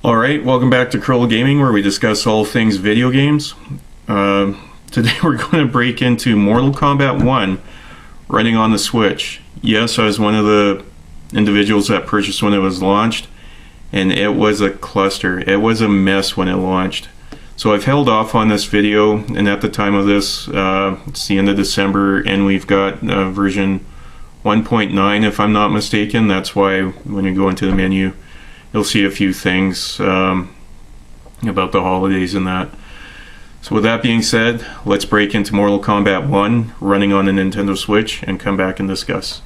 Alright, welcome back to Curl Gaming, where we discuss all things video games. Today we're going to break into Mortal Kombat 1 running on the Switch. Yes, I was one of the individuals that purchased when it was launched, and it was a cluster. It was a mess when it launched. So I've held off on this video, and at the time of this, it's the end of December, and we've got version 1.9 if I'm not mistaken. That's why when you go into the menu, you'll see a few things about the holidays and that. So with that being said, let's break into Mortal Kombat 1 running on the Nintendo Switch and come back and discuss.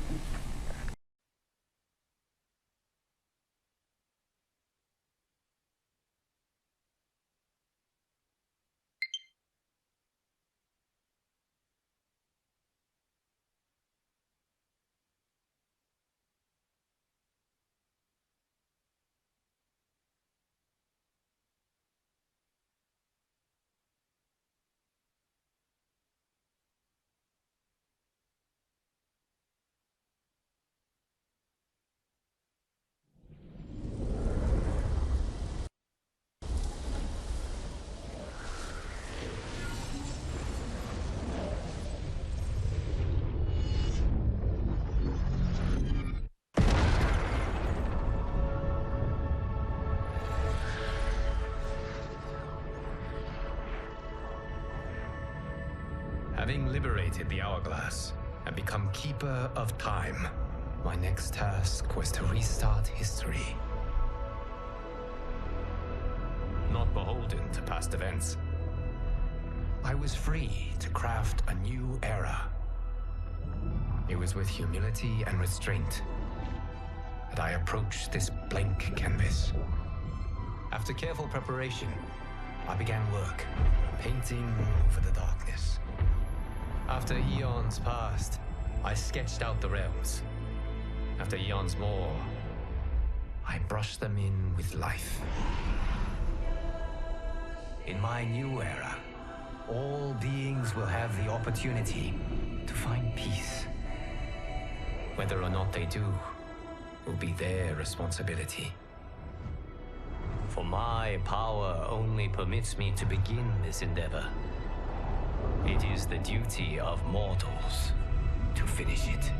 Having liberated the hourglass and become keeper of time, my next task was to restart history. Not beholden to past events, I was free to craft a new era. It was with humility and restraint that I approached this blank canvas. After careful preparation, I began work, painting over the darkness. After eons passed, I sketched out the realms. After eons more, I brushed them in with life. In my new era, all beings will have the opportunity to find peace. Whether or not they do will be their responsibility. For my power only permits me to begin this endeavor. It is the duty of mortals to finish it.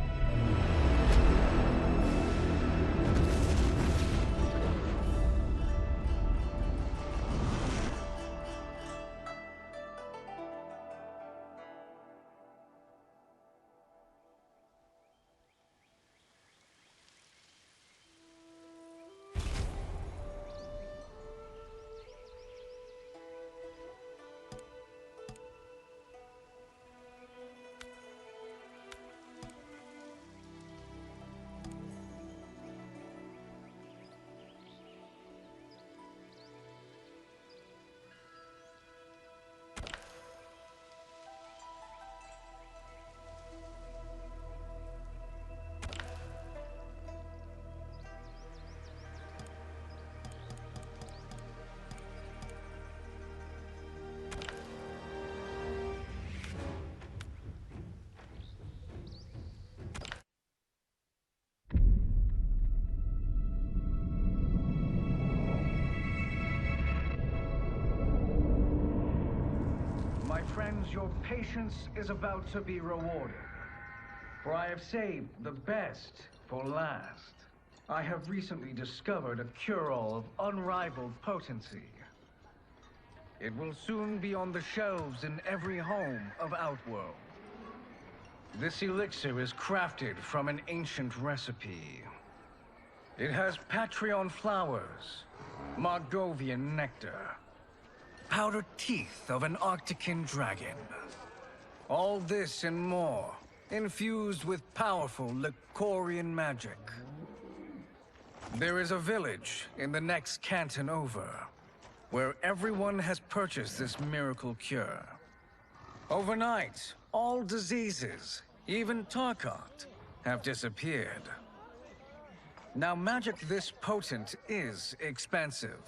My friends, your patience is about to be rewarded. For I have saved the best for last. I have recently discovered a cure-all of unrivaled potency. It will soon be on the shelves in every home of Outworld. This elixir is crafted from an ancient recipe. It has Patreon flowers, Margovian nectar, powdered teeth of an Arctican dragon. All this and more, infused with powerful Lycorian magic. There is a village in the next canton over, where everyone has purchased this miracle cure. Overnight, all diseases, even Tarkot, have disappeared. Now, magic this potent is expensive.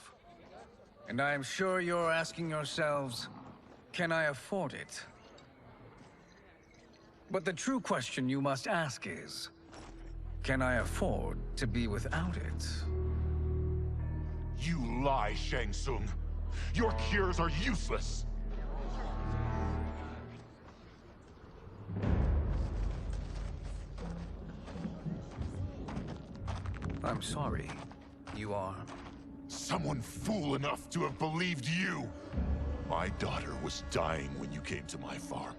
And I am sure you're asking yourselves, can I afford it? But the true question you must ask is, can I afford to be without it? You lie, Shang Tsung. Your cures are useless. I'm sorry. You are... Someone fool enough to have believed you. My daughter was dying when you came to my farm.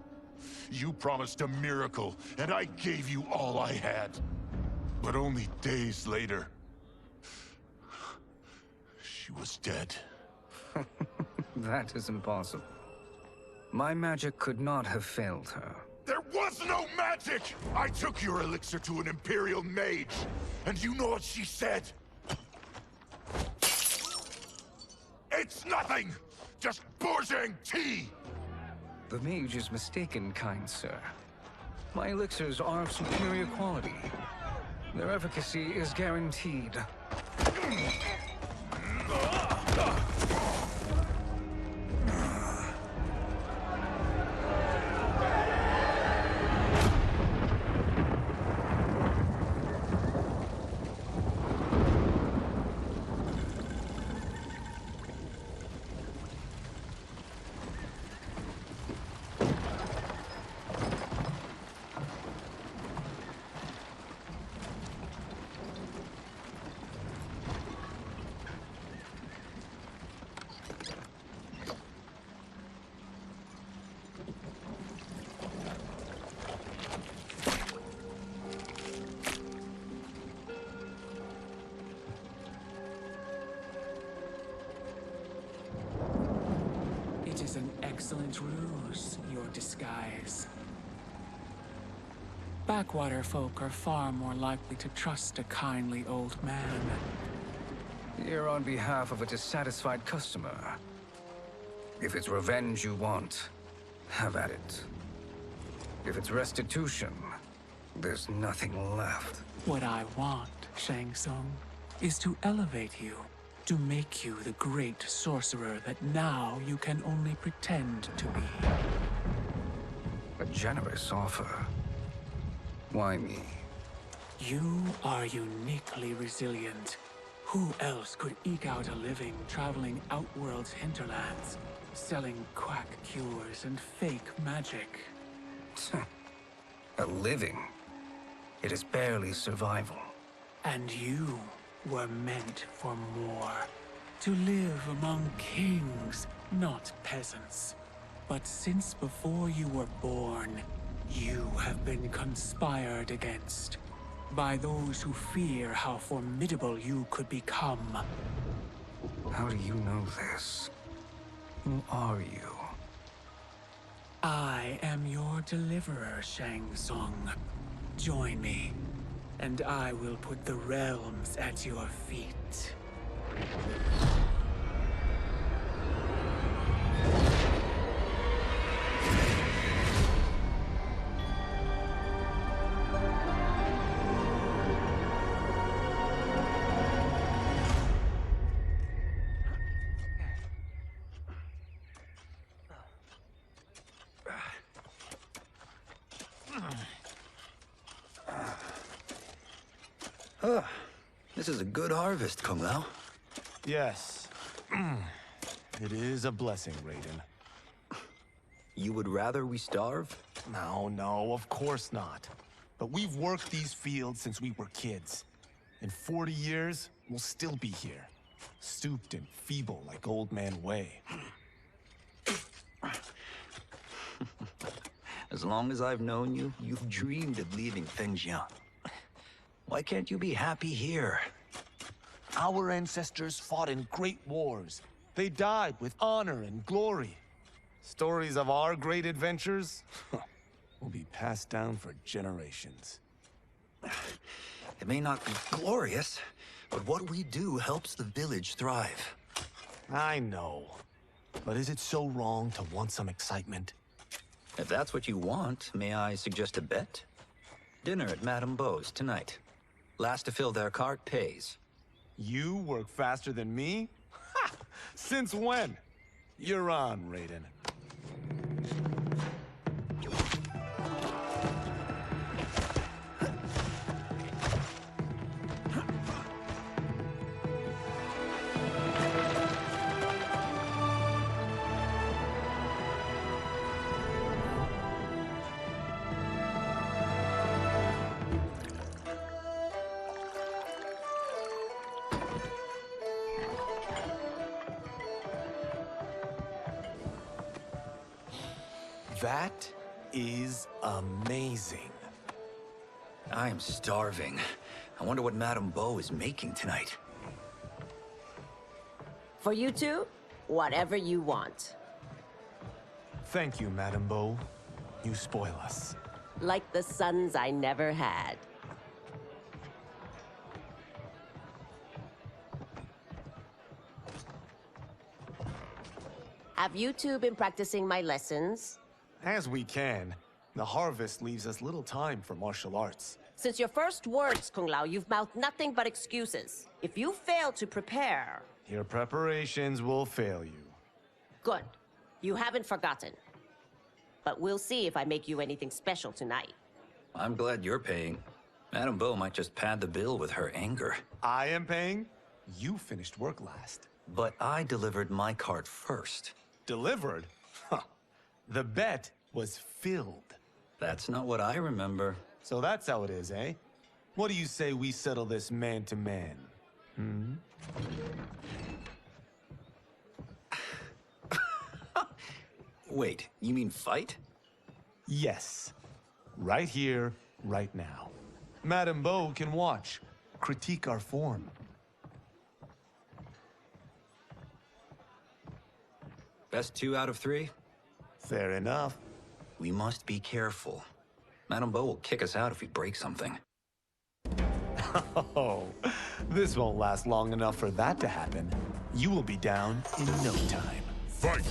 You promised a miracle, and I gave you all I had. But only days later, she was dead. That is impossible. My magic could not have failed her. There was no magic! I took your elixir to an Imperial mage, and you know what she said? It's nothing! Just Bourgeois tea! The mage is mistaken, kind sir. My elixirs are of superior quality. Their efficacy is guaranteed. It is an excellent ruse, your disguise. Backwater folk are far more likely to trust a kindly old man. Here on behalf of a dissatisfied customer. If it's revenge you want, have at it. If it's restitution, there's nothing left. What I want, Shang Tsung, is to elevate you, to make you the great sorcerer that now you can only pretend to be. A generous offer. Why me? You are uniquely resilient. Who else could eke out a living traveling Outworld's hinterlands, selling quack cures and fake magic? A living? It is barely survival. And you were meant for more. To live among kings, not peasants. But since before you were born, you have been conspired against by those who fear how formidable you could become. How do you know this? Who are you? I am your deliverer, Shang Tsung. Join me, and I will put the realms at your feet. This is a good harvest, Kung Lao. Yes. It is a blessing, Raiden. You would rather we starve? No, of course not. But we've worked these fields since we were kids. In 40 years, we'll still be here. Stooped and feeble like Old Man Wei. As long as I've known you, you've dreamed of leaving things young. Why can't you be happy here? Our ancestors fought in great wars. They died with honor and glory. Stories of our great adventures will be passed down for generations. It may not be glorious, but what we do helps the village thrive. I know. But is it so wrong to want some excitement? If that's what you want, may I suggest a bet? Dinner at Madame Beau's tonight. Last to fill their cart pays. You work faster than me? Ha! Since when? You're on, Raiden. That is amazing. I am starving. I wonder what Madame Beau is making tonight. For you two, whatever you want. Thank you, Madame Beau. You spoil us. Like the sons I never had. Have you two been practicing my lessons? As we can. The harvest leaves us little time for martial arts. Since your first words, Kung Lao, you've mouthed nothing but excuses. If you fail to prepare... Your preparations will fail you. Good. You haven't forgotten. But we'll see if I make you anything special tonight. I'm glad you're paying. Madame Beau might just pad the bill with her anger. I am paying? You finished work last. But I delivered my cart first. Delivered? Huh. The bet was filled. That's not what I remember. So that's how it is, eh? What do you say we settle this man to man? Hmm? Wait, you mean fight? Yes. Right here, right now. Madame Beau can watch, critique our form. Best 2 out of 3? Fair enough. We must be careful. Madame Beau will kick us out if we break something. Oh, this won't last long enough for that to happen. You will be down in no time. Fight!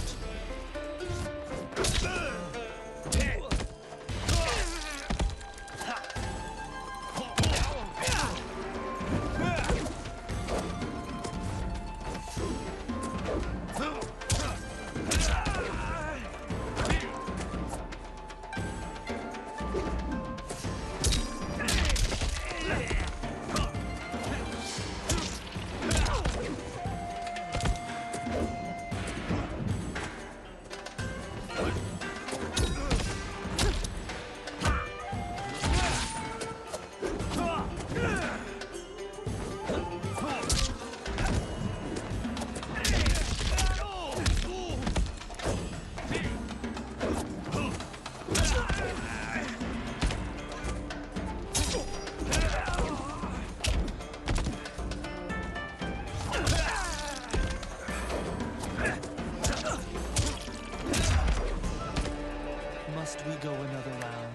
Must we go another round?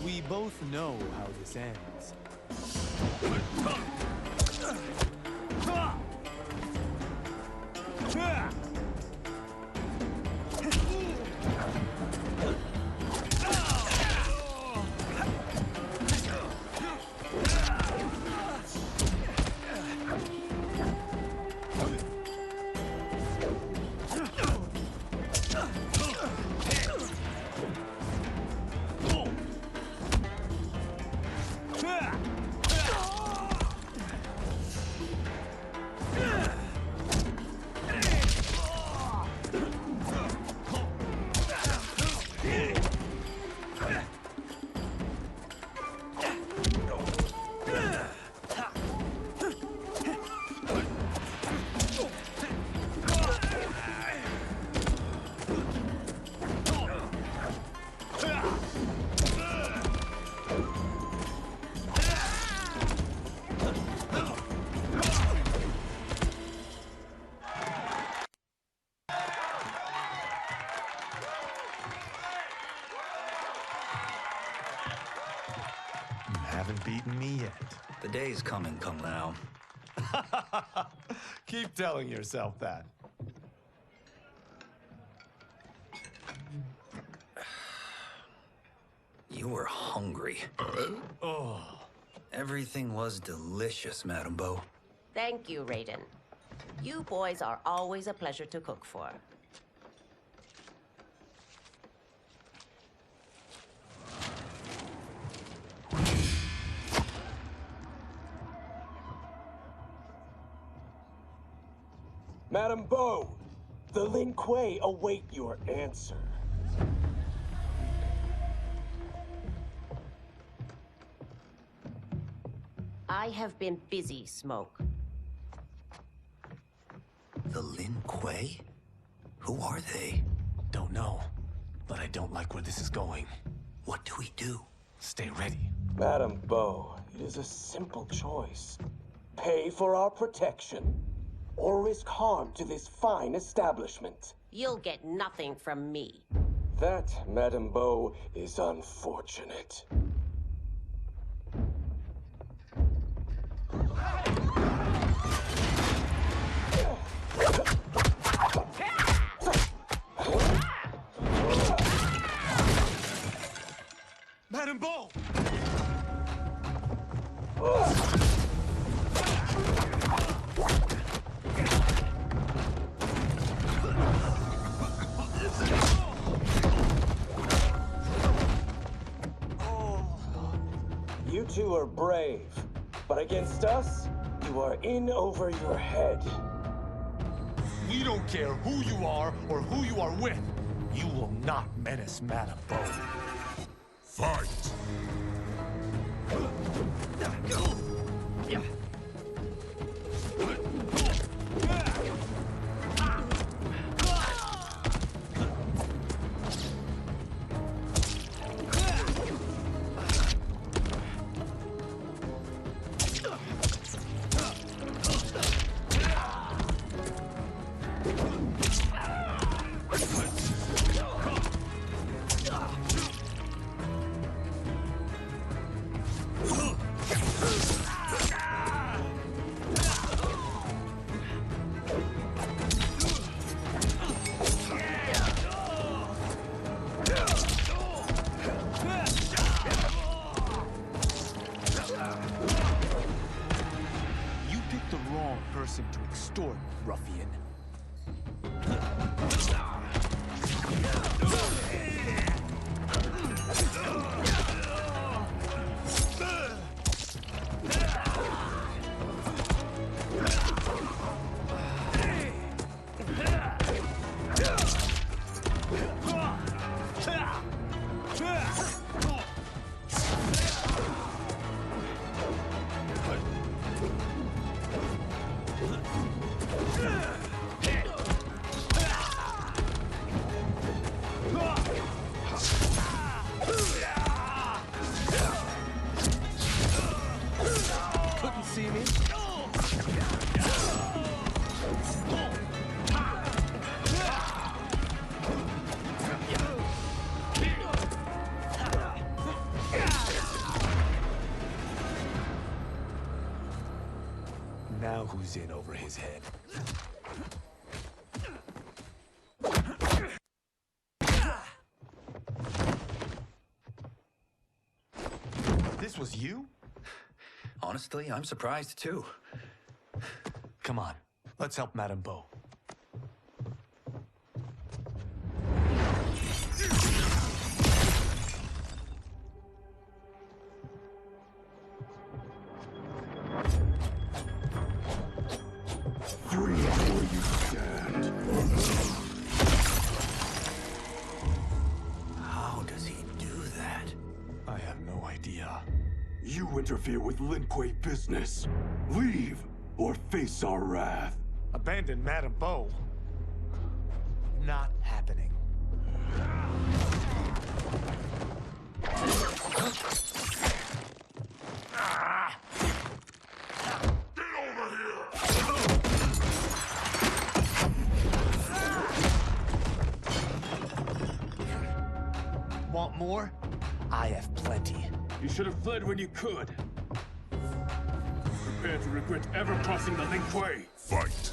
We both know how this ends. Haven't beaten me yet. The day's coming, Kung Lao. Keep telling yourself that. You were hungry. Oh. Everything was delicious, Madame Beau. Thank you, Raiden. You boys are always a pleasure to cook for. Madame Beau, the Lin Kuei await your answer. I have been busy, Smoke. The Lin Kuei? Who are they? Don't know. but I don't like where this is going. What do we do? Stay ready. Madam Bow, it is a simple choice. Pay for our protection, or risk harm to this fine establishment. You'll get nothing from me. That, Madam Bow, is unfortunate. Madam Bow! You two are brave, but against us, you are in over your head. We don't care who you are or who you are with. You will not menace Madam Bow. Fight! You picked the wrong person to extort, ruffian. Couldn't see me. Now who's in over his head? This was you? Honestly, I'm surprised too. Come on, let's help Madam Bow. Free where you stand. How does he do that? I have no idea. You interfere with Lin Kuei business. Leave or face our wrath. Abandon Madam Bow? Not happening. Want more? I have plenty. You should have fled when you could. Prepare to regret ever crossing the Lin Kuei. Fight!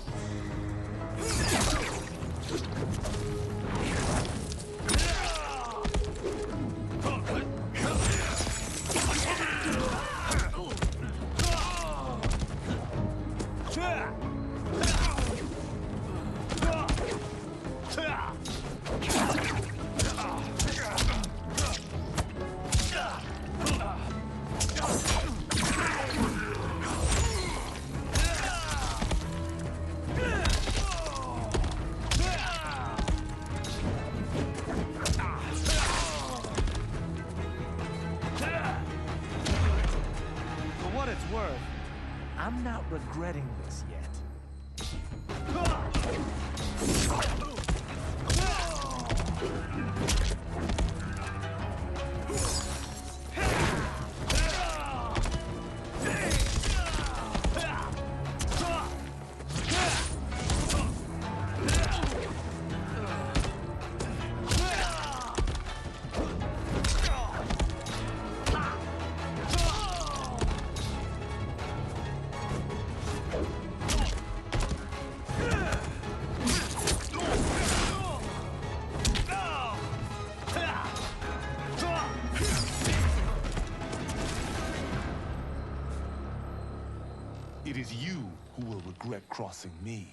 regret crossing me.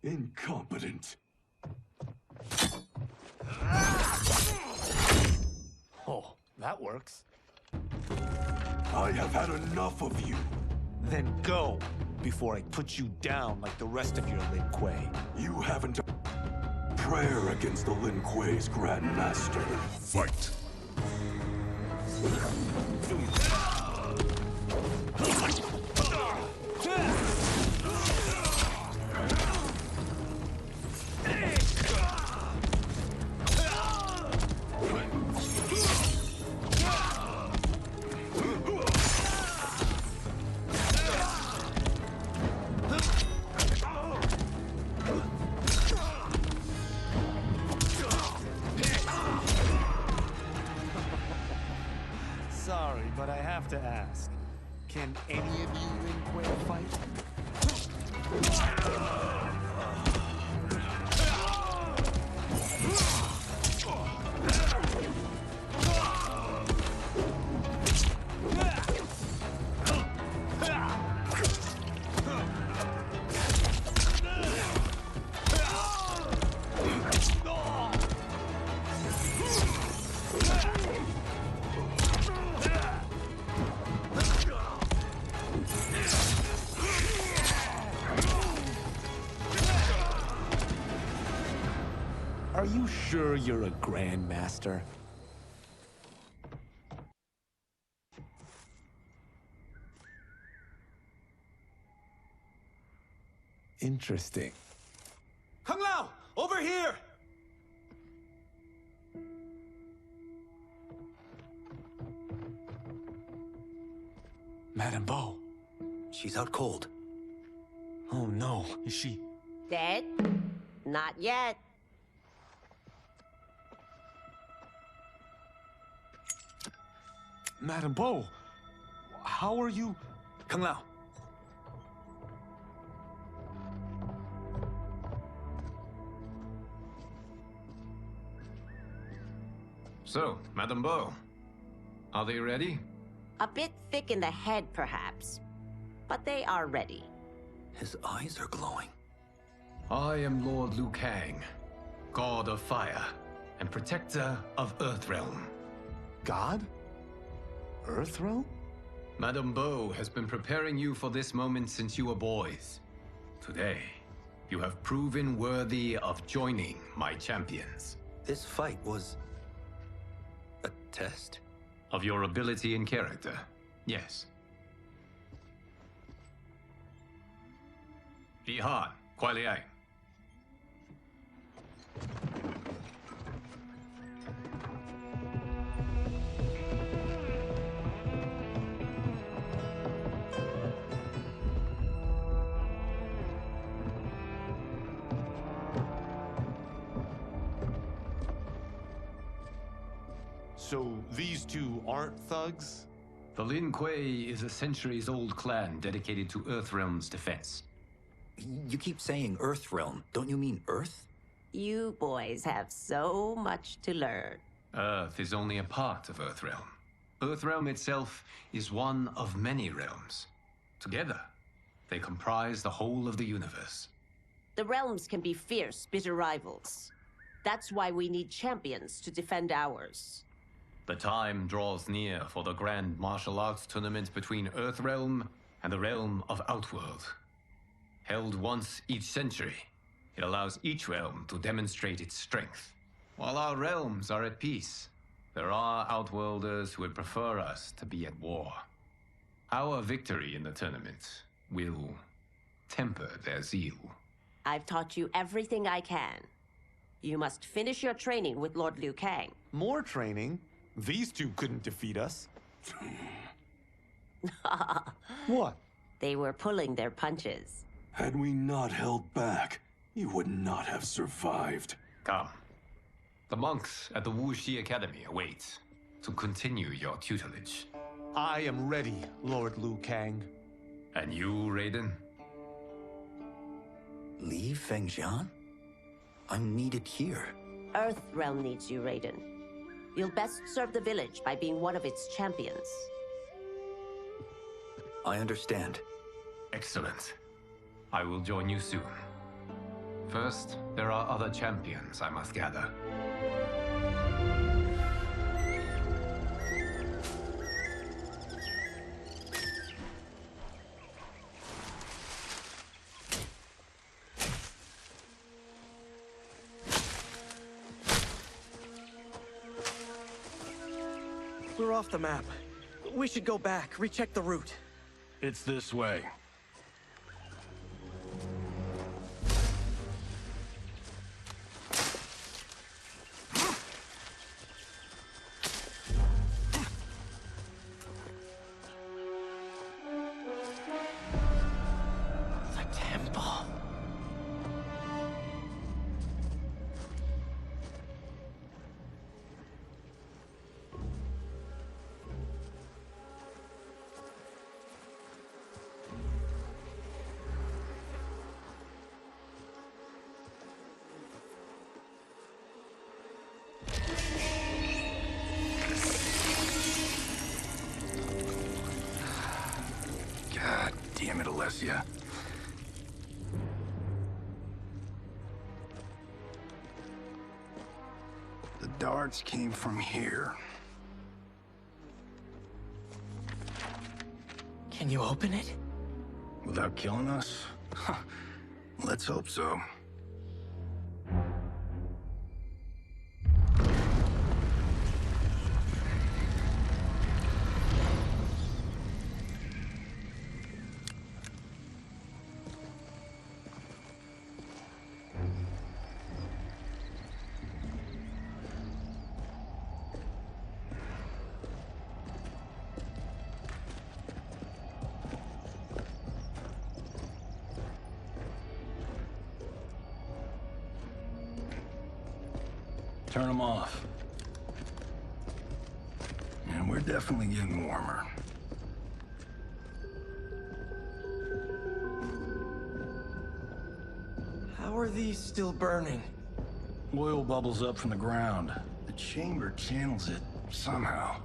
Incompetent. Oh, that works. I have had enough of you. Then go, before I put you down like the rest of your Lin Kuei. You haven't a prayer against the Lin Kuei's Grand Master. Fight! Sorry, but I have to ask. Can any of you Lin Kuei fight? Are you sure you're a Grandmaster? Interesting. Kung Lao! Over here! Madame Bo. She's out cold. Oh no, is she... Dead? Not yet. Madame Bo, how are you... Kung Lao. So, Madame Bo, are they ready? A bit thick in the head, perhaps. But they are ready. His eyes are glowing. I am Lord Liu Kang, God of Fire and Protector of Earthrealm. God? Earthrealm? Madame Bo has been preparing you for this moment since you were boys. Today, you have proven worthy of joining my champions. This fight was... a test? Of your ability and character, yes. Bi Han, Kuai Liang. So these two aren't thugs? The Lin Kuei is a centuries-old clan dedicated to Earthrealm's defense. You keep saying Earthrealm. Don't you mean Earth? You boys have so much to learn. Earth is only a part of Earthrealm. Earthrealm itself is one of many realms. Together, they comprise the whole of the universe. The realms can be fierce, bitter rivals. That's why we need champions to defend ours. The time draws near for the grand martial arts tournament between Earthrealm and the realm of Outworld. Held once each century, it allows each realm to demonstrate its strength. While our realms are at peace, there are Outworlders who would prefer us to be at war. Our victory in the tournament will temper their zeal. I've taught you everything I can. You must finish your training with Lord Liu Kang. More training? These two couldn't defeat us. What? They were pulling their punches. Had we not held back, you would not have survived. Come. The monks at the Wuxi Academy await to continue your tutelage. I am ready, Lord Liu Kang. And you, Raiden? Leave Fengjian? I'm needed here. Earthrealm needs you, Raiden. You'll best serve the village by being one of its champions. I understand. Excellent. I will join you soon. First, there are other champions I must gather. We're off the map. We should go back, recheck the route. It's this way. The temple. God damn it, Alessia. The darts came from here. Can you open it? Without killing us? Let's hope so. Turn them off. And we're definitely getting warmer. How are these still burning? Oil bubbles up from the ground. The chamber channels it somehow.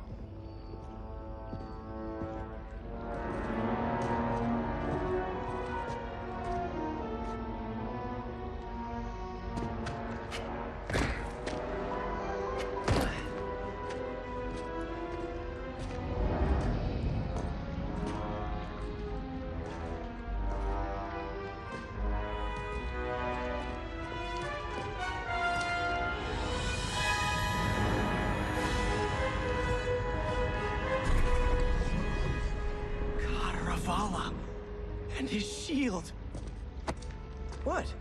And his shield. What?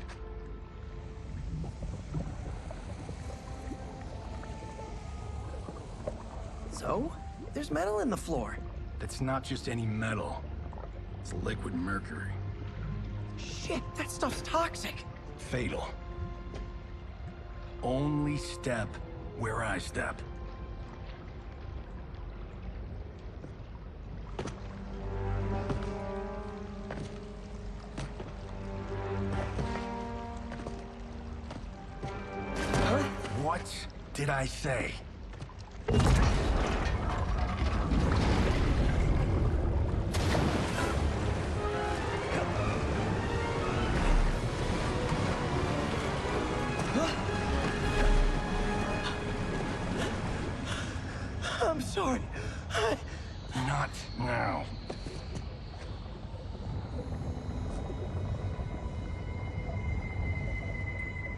So? There's metal in the floor. That's not just any metal. It's liquid mercury. Shit, that stuff's toxic. Fatal. Only step where I step. What did I say? I'm sorry. Not now.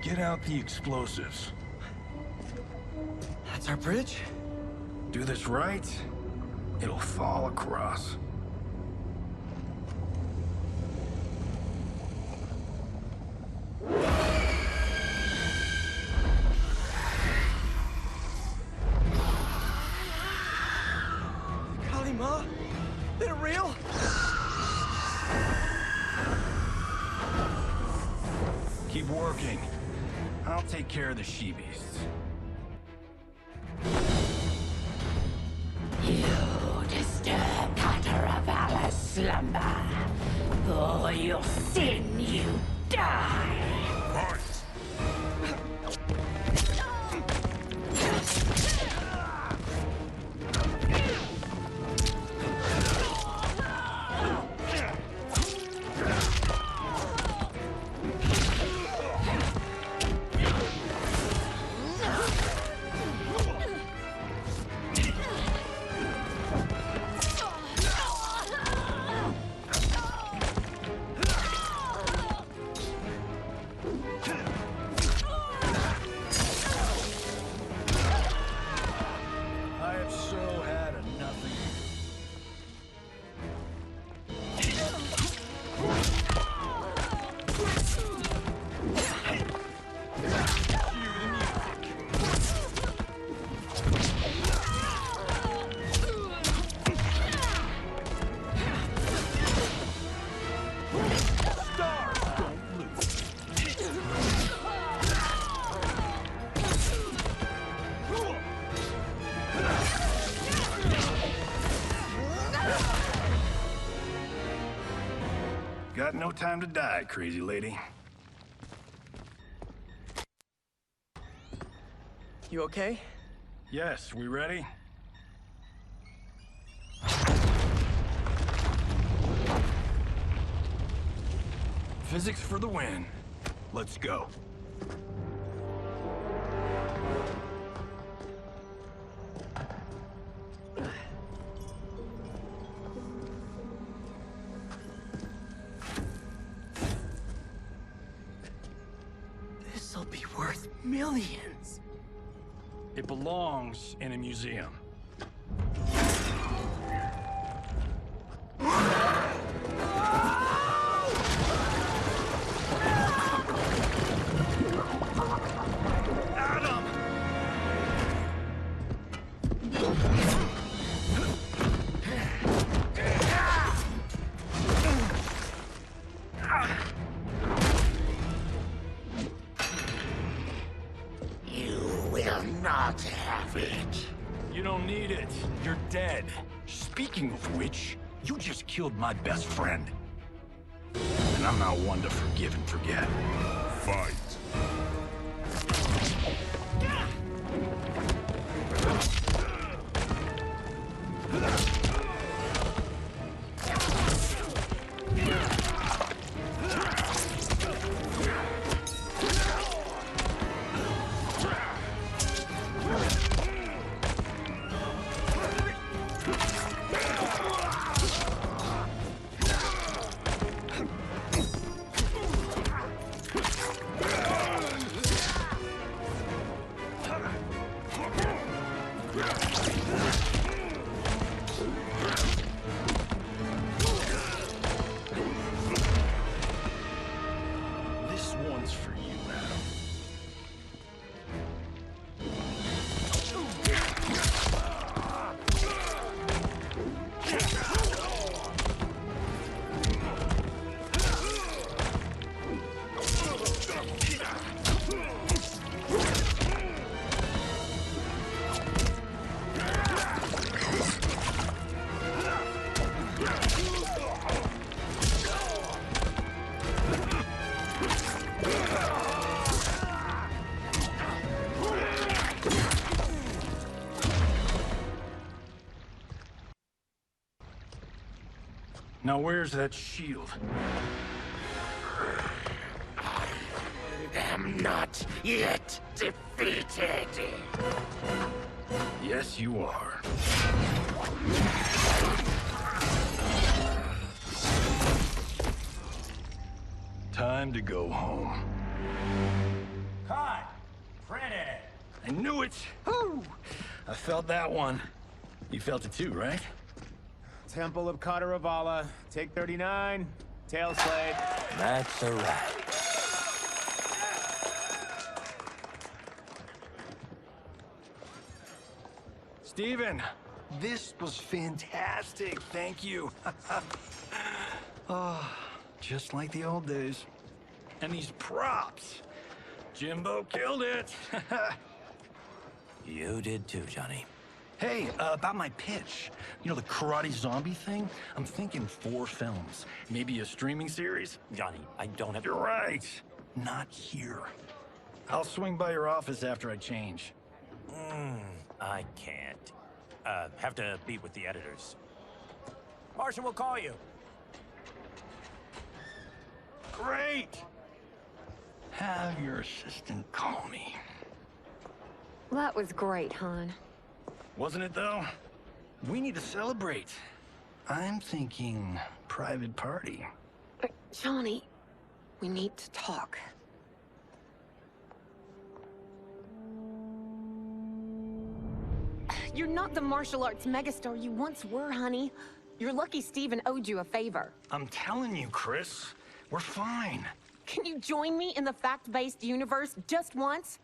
Get out the explosives. That's our bridge? Do this right, it'll fall across. I'll take care of the she-beasts. You disturb Cataravalla's slumber. For your sin, you die. Got no time to die, crazy lady. You okay? Yes, we ready? Physics for the win. Let's go. This'll be worth millions. It belongs in a museum. Not have it. You don't need it. You're dead. Speaking of which, you just killed my best friend. And I'm not one to forgive and forget. Fight. This one's for you, Adam. Now where's that shield? I'm not yet defeated. Yes, you are. Time to go home. Cut! Print it! I knew it! Woo! I felt that one. You felt it too, right? Temple of Kataravala, take 39, tail slate. That's a wrap. Steven, this was fantastic. Thank you. Oh, just like the old days. And these props. Jimbo killed it. You did too, Johnny. Hey, about my pitch. You know, the karate zombie thing? I'm thinking 4 films. Maybe a streaming series? Johnny, I don't have... You're right. Not here. I'll swing by your office after I change. I can't. Have to meet with the editors. Martian will call you. Great! Have your assistant call me. That was great, hon. Wasn't it, though? We need to celebrate. I'm thinking private party. Johnny, we need to talk. You're not the martial arts megastar you once were, honey. You're lucky Steven owed you a favor. I'm telling you, Chris. We're fine. Can you join me in the fact-based universe just once?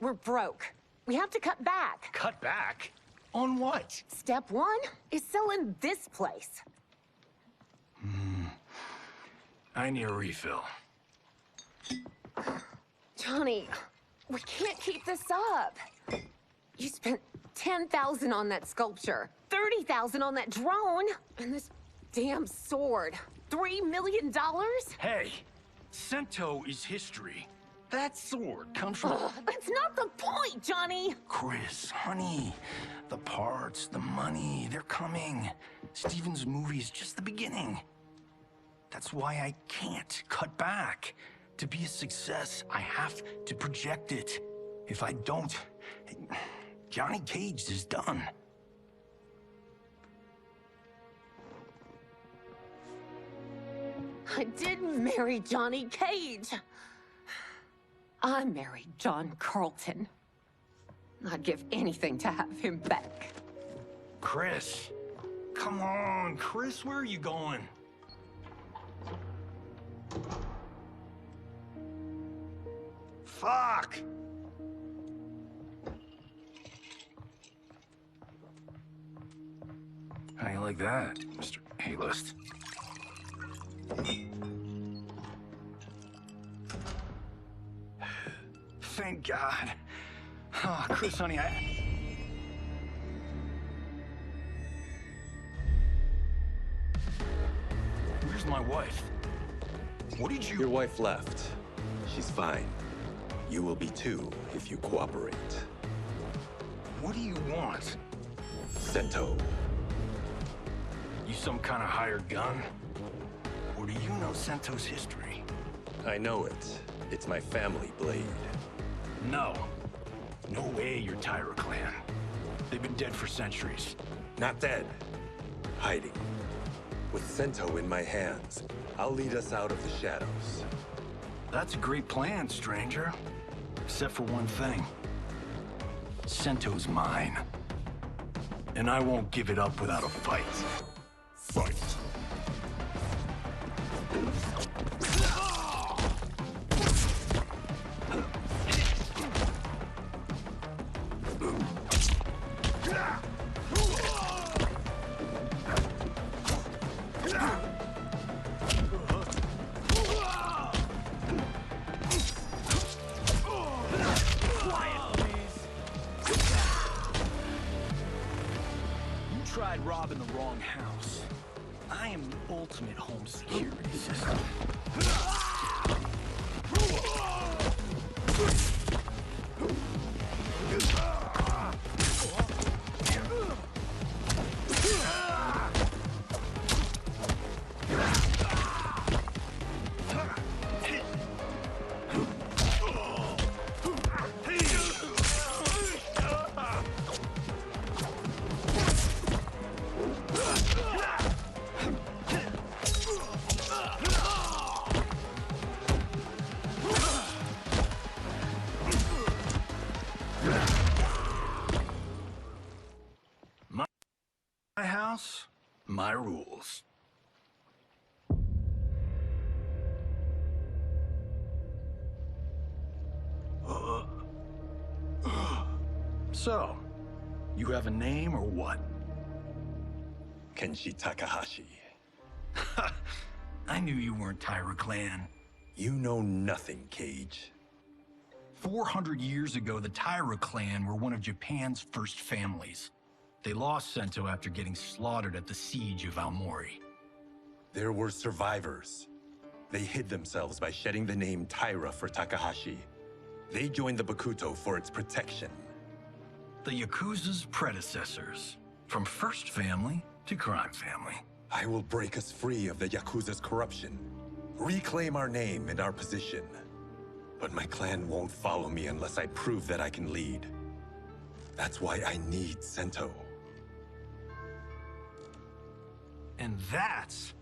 We're broke. We have to cut back. Cut back? On what? Step 1 is selling this place. I need a refill. Johnny, we can't keep this up. You spent $10,000 on that sculpture, $30,000 on that drone, and this damn sword. $3 million? Hey, Sento is history. That sword comes from... That's not the point, Johnny! Chris, honey, the parts, the money, they're coming. Steven's movie is just the beginning. That's why I can't cut back. To be a success, I have to project it. If I don't, Johnny Cage is done. I didn't marry Johnny Cage. I married John Carlton. I'd give anything to have him back. Chris, come on, Chris, where are you going? Fuck! How you like that, Mr. A-list? Thank God. Oh, Chris, honey, Where's my wife? What did you... Your wife left. She's fine. You will be too, if you cooperate. What do you want? Sento. You some kind of hired gun? Or do you know Sento's history? I know it. It's my family blade. No. No way you're Tyra clan. They've been dead for centuries. Not dead. Hiding. With Sento in my hands, I'll lead us out of the shadows. That's a great plan, stranger. Except for one thing. Sento's mine. And I won't give it up without a fight. Fight. Tried robbing the wrong house. I am the ultimate home security system. My house, my rules. So, you have a name or what? Kenshi Takahashi. I knew you weren't Tyra clan. You know nothing, Cage. 400 years ago, the Taira clan were one of Japan's first families. They lost Sento after getting slaughtered at the siege of Aomori. There were survivors. They hid themselves by shedding the name Taira for Takahashi. They joined the Bakuto for its protection. The Yakuza's predecessors, from first family to crime family. I will break us free of the Yakuza's corruption, reclaim our name and our position. But my clan won't follow me unless I prove that I can lead. That's why I need Sento. And that's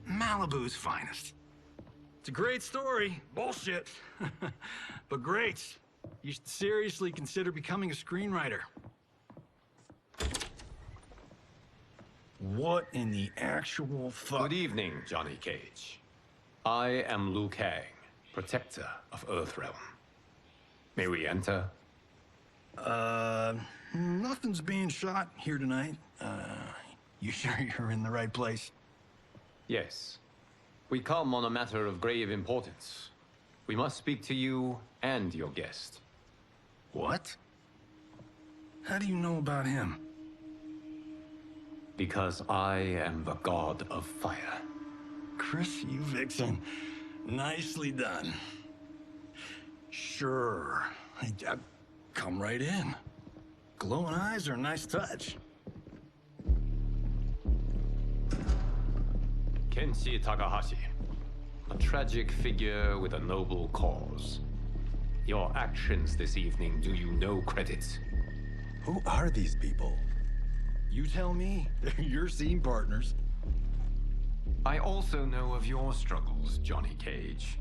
Malibu's finest. It's a great story. Bullshit. But great. You should seriously consider becoming a screenwriter. What in the actual fuck? Good evening, Johnny Cage. I am Liu Kang, protector of Earthrealm. May we enter? Nothing's being shot here tonight. You sure you're in the right place? Yes. We come on a matter of grave importance. We must speak to you and your guest. What? How do you know about him? Because I am the god of fire. Chris, you vixen. Nicely done. Sure. I come right in. Glowing eyes are a nice touch. Kenshi Takahashi. A tragic figure with a noble cause. Your actions this evening do you no credit. Who are these people? You tell me. They're your scene partners. I also know of your struggles, Johnny Cage.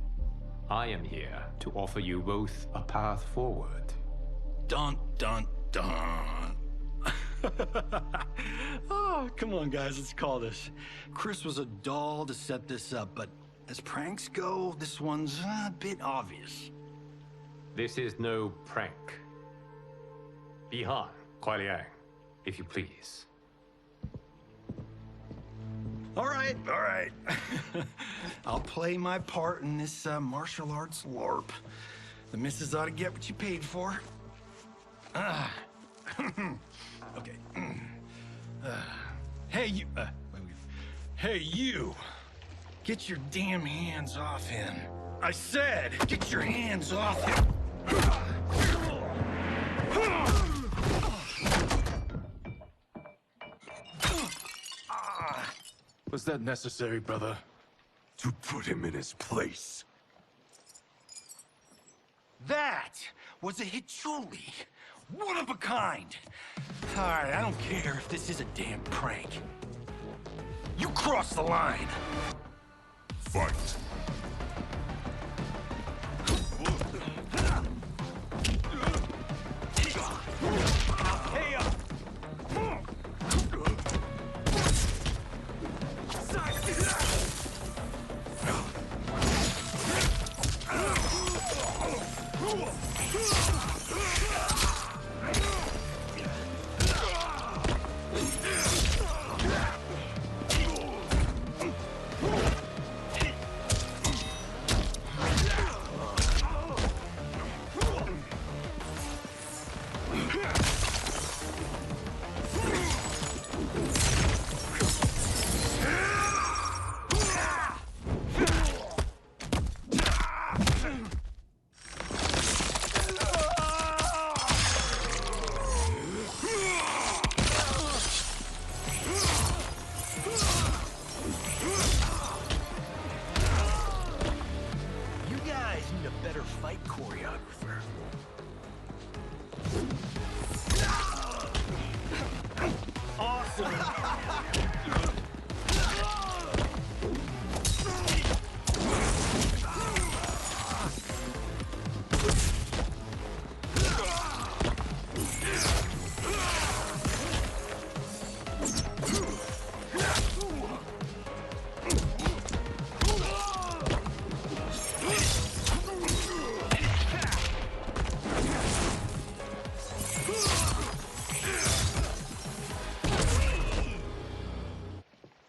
I am here to offer you both a path forward. Dun, dun, dun. Oh, come on, guys, let's call this. Chris was a doll to set this up, but as pranks go, this one's a bit obvious. This is no prank. Bihan, Kuai Liang, if you please. All right. I'll play my part in this martial arts LARP. The missus ought to get what you paid for. Okay. Hey, you. Hey, you. Get your damn hands off him. I said, get your hands off him. Was that necessary, brother? To put him in his place. That was a Hichuli. One of a kind. All right, I don't care if this is a damn prank. You crossed the line. Fight.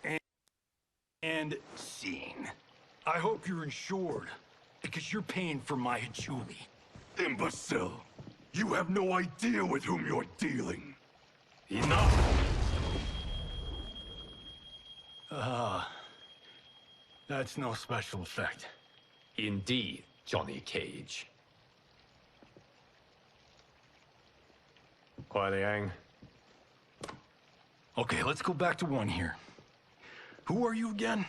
Hey, And scene. I hope you're insured, because you're paying for my Hichuli. Imbecile! You have no idea with whom you're dealing. Enough! That's no special effect. Indeed, Johnny Cage. Kuai Liang. Okay, let's go back to one here. Who are you again?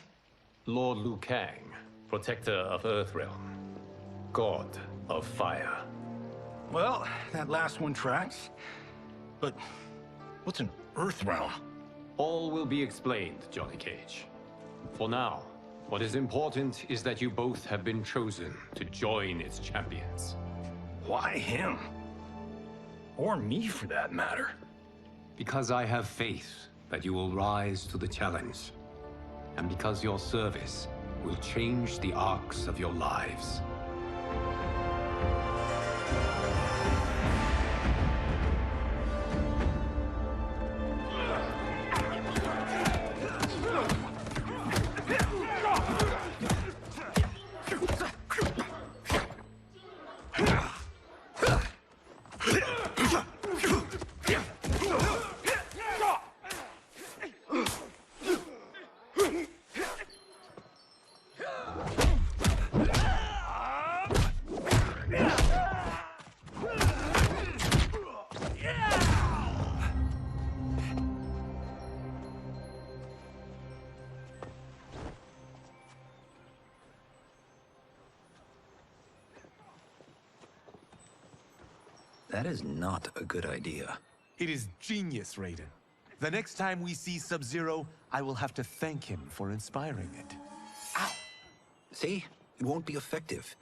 Lord Liu Kang, protector of Earthrealm, god of fire. Well, that last one tracks. But what's an Earthrealm? All will be explained, Johnny Cage. For now, what is important is that you both have been chosen to join its champions. Why him? Or me, for that matter. Because I have faith that you will rise to the challenge. And because your service will change the arcs of your lives. That is not a good idea. It is genius, Raiden. The next time we see Sub-Zero, I will have to thank him for inspiring it. Ow! See? It won't be effective.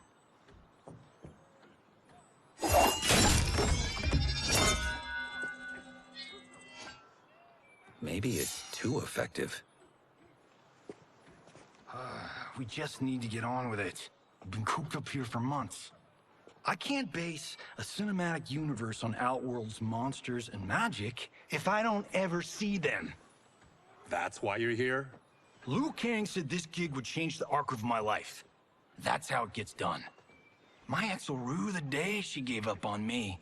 Maybe it's too effective. We just need to get on with it. We've been cooped up here for months. I can't base a cinematic universe on Outworld's monsters and magic if I don't ever see them. That's why you're here? Liu Kang said this gig would change the arc of my life. That's how it gets done. My ex will rue the day she gave up on me.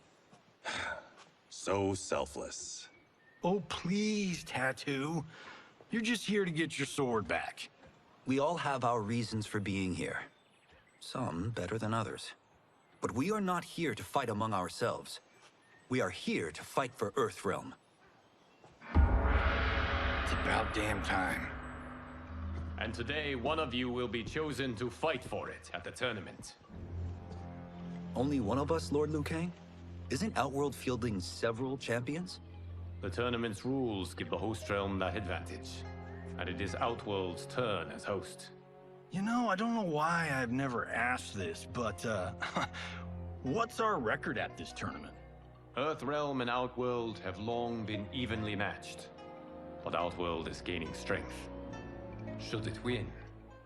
So selfless. Oh, please, Tattoo. You're just here to get your sword back. We all have our reasons for being here. Some better than others. But we are not here to fight among ourselves. We are here to fight for Earthrealm. It's about damn time. And today, one of you will be chosen to fight for it at the tournament. Only one of us, Lord Liu Kang? Isn't Outworld fielding several champions? The tournament's rules give the host realm that advantage. And it is Outworld's turn as host. You know, I don't know why I've never asked this, but, what's our record at this tournament? Earthrealm and Outworld have long been evenly matched. But Outworld is gaining strength. Should it win,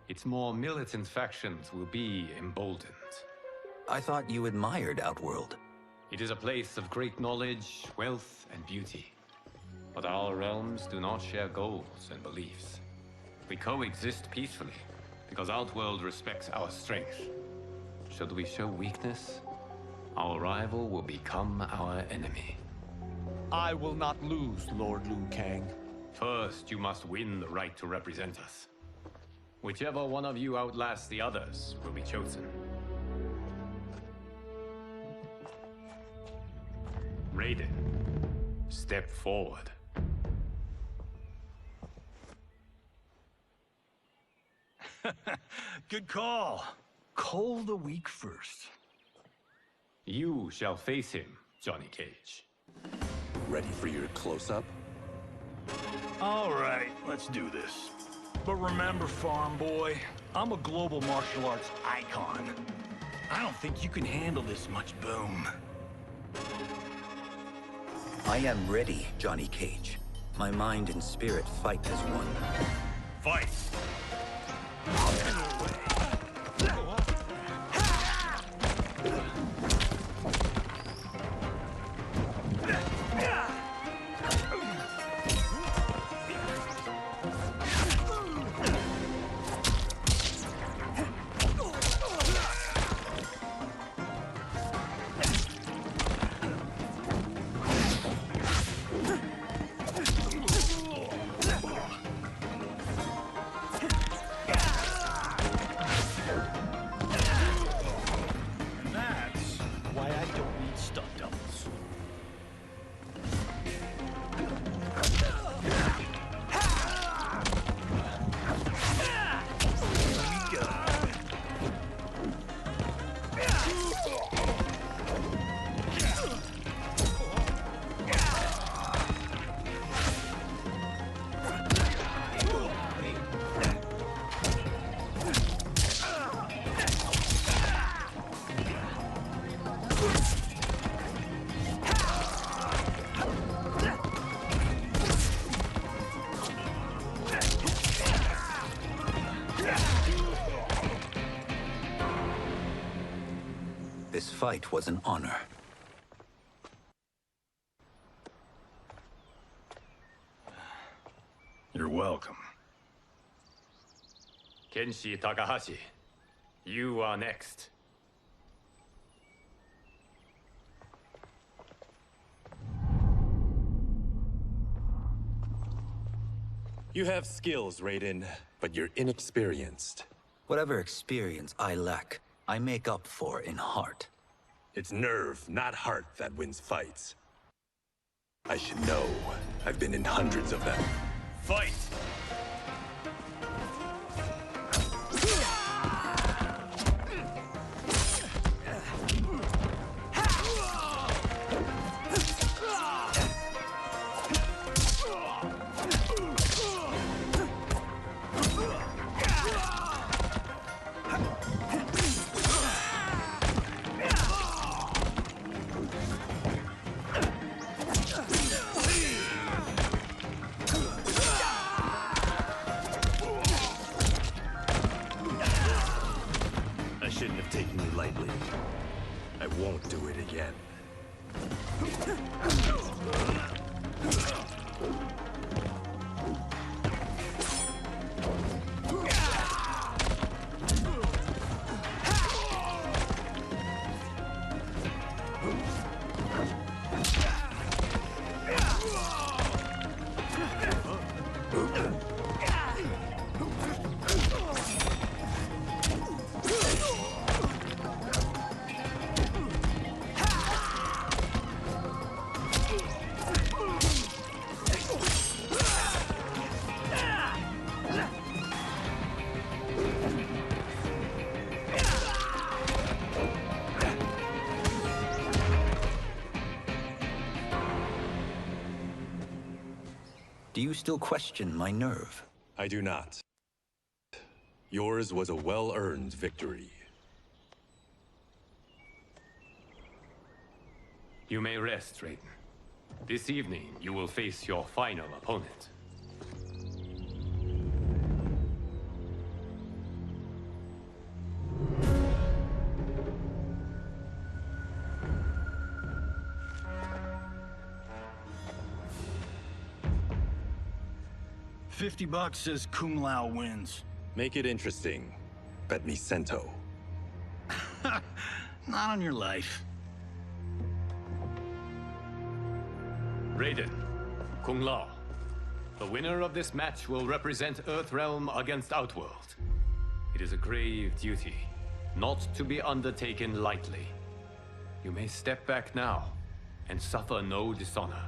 its more militant factions will be emboldened. I thought you admired Outworld. It is a place of great knowledge, wealth, and beauty. But our realms do not share goals and beliefs. We coexist peacefully, because Outworld respects our strength. Should we show weakness, our rival will become our enemy. I will not lose, Lord Liu Kang. First, you must win the right to represent us. Whichever one of you outlasts the others will be chosen. Raiden, step forward. Good call. Cole the weak first. You shall face him, Johnny Cage. Ready for your close-up? All right, let's do this. But remember, farm boy, I'm a global martial arts icon. I don't think you can handle this much boom. I am ready, Johnny Cage. My mind and spirit fight as one. Fight! fight was an honor. You're welcome. Kenshi Takahashi, you are next. You have skills, Raiden, but you're inexperienced. Whatever experience I lack, I make up for in heart. It's nerve, not heart, that wins fights. I should know. I've been in hundreds of them. Fight! I shouldn't have taken you lightly. I won't do it again. Do you still question my nerve? I do not. Yours was a well-earned victory. You may rest, Raiden. This evening, you will face your final opponent. $50 says Kung Lao wins. Make it interesting. Bet me Sento. Not on your life. Raiden, Kung Lao. The winner of this match will represent Earthrealm against Outworld. It is a grave duty, not to be undertaken lightly. You may step back now and suffer no dishonor.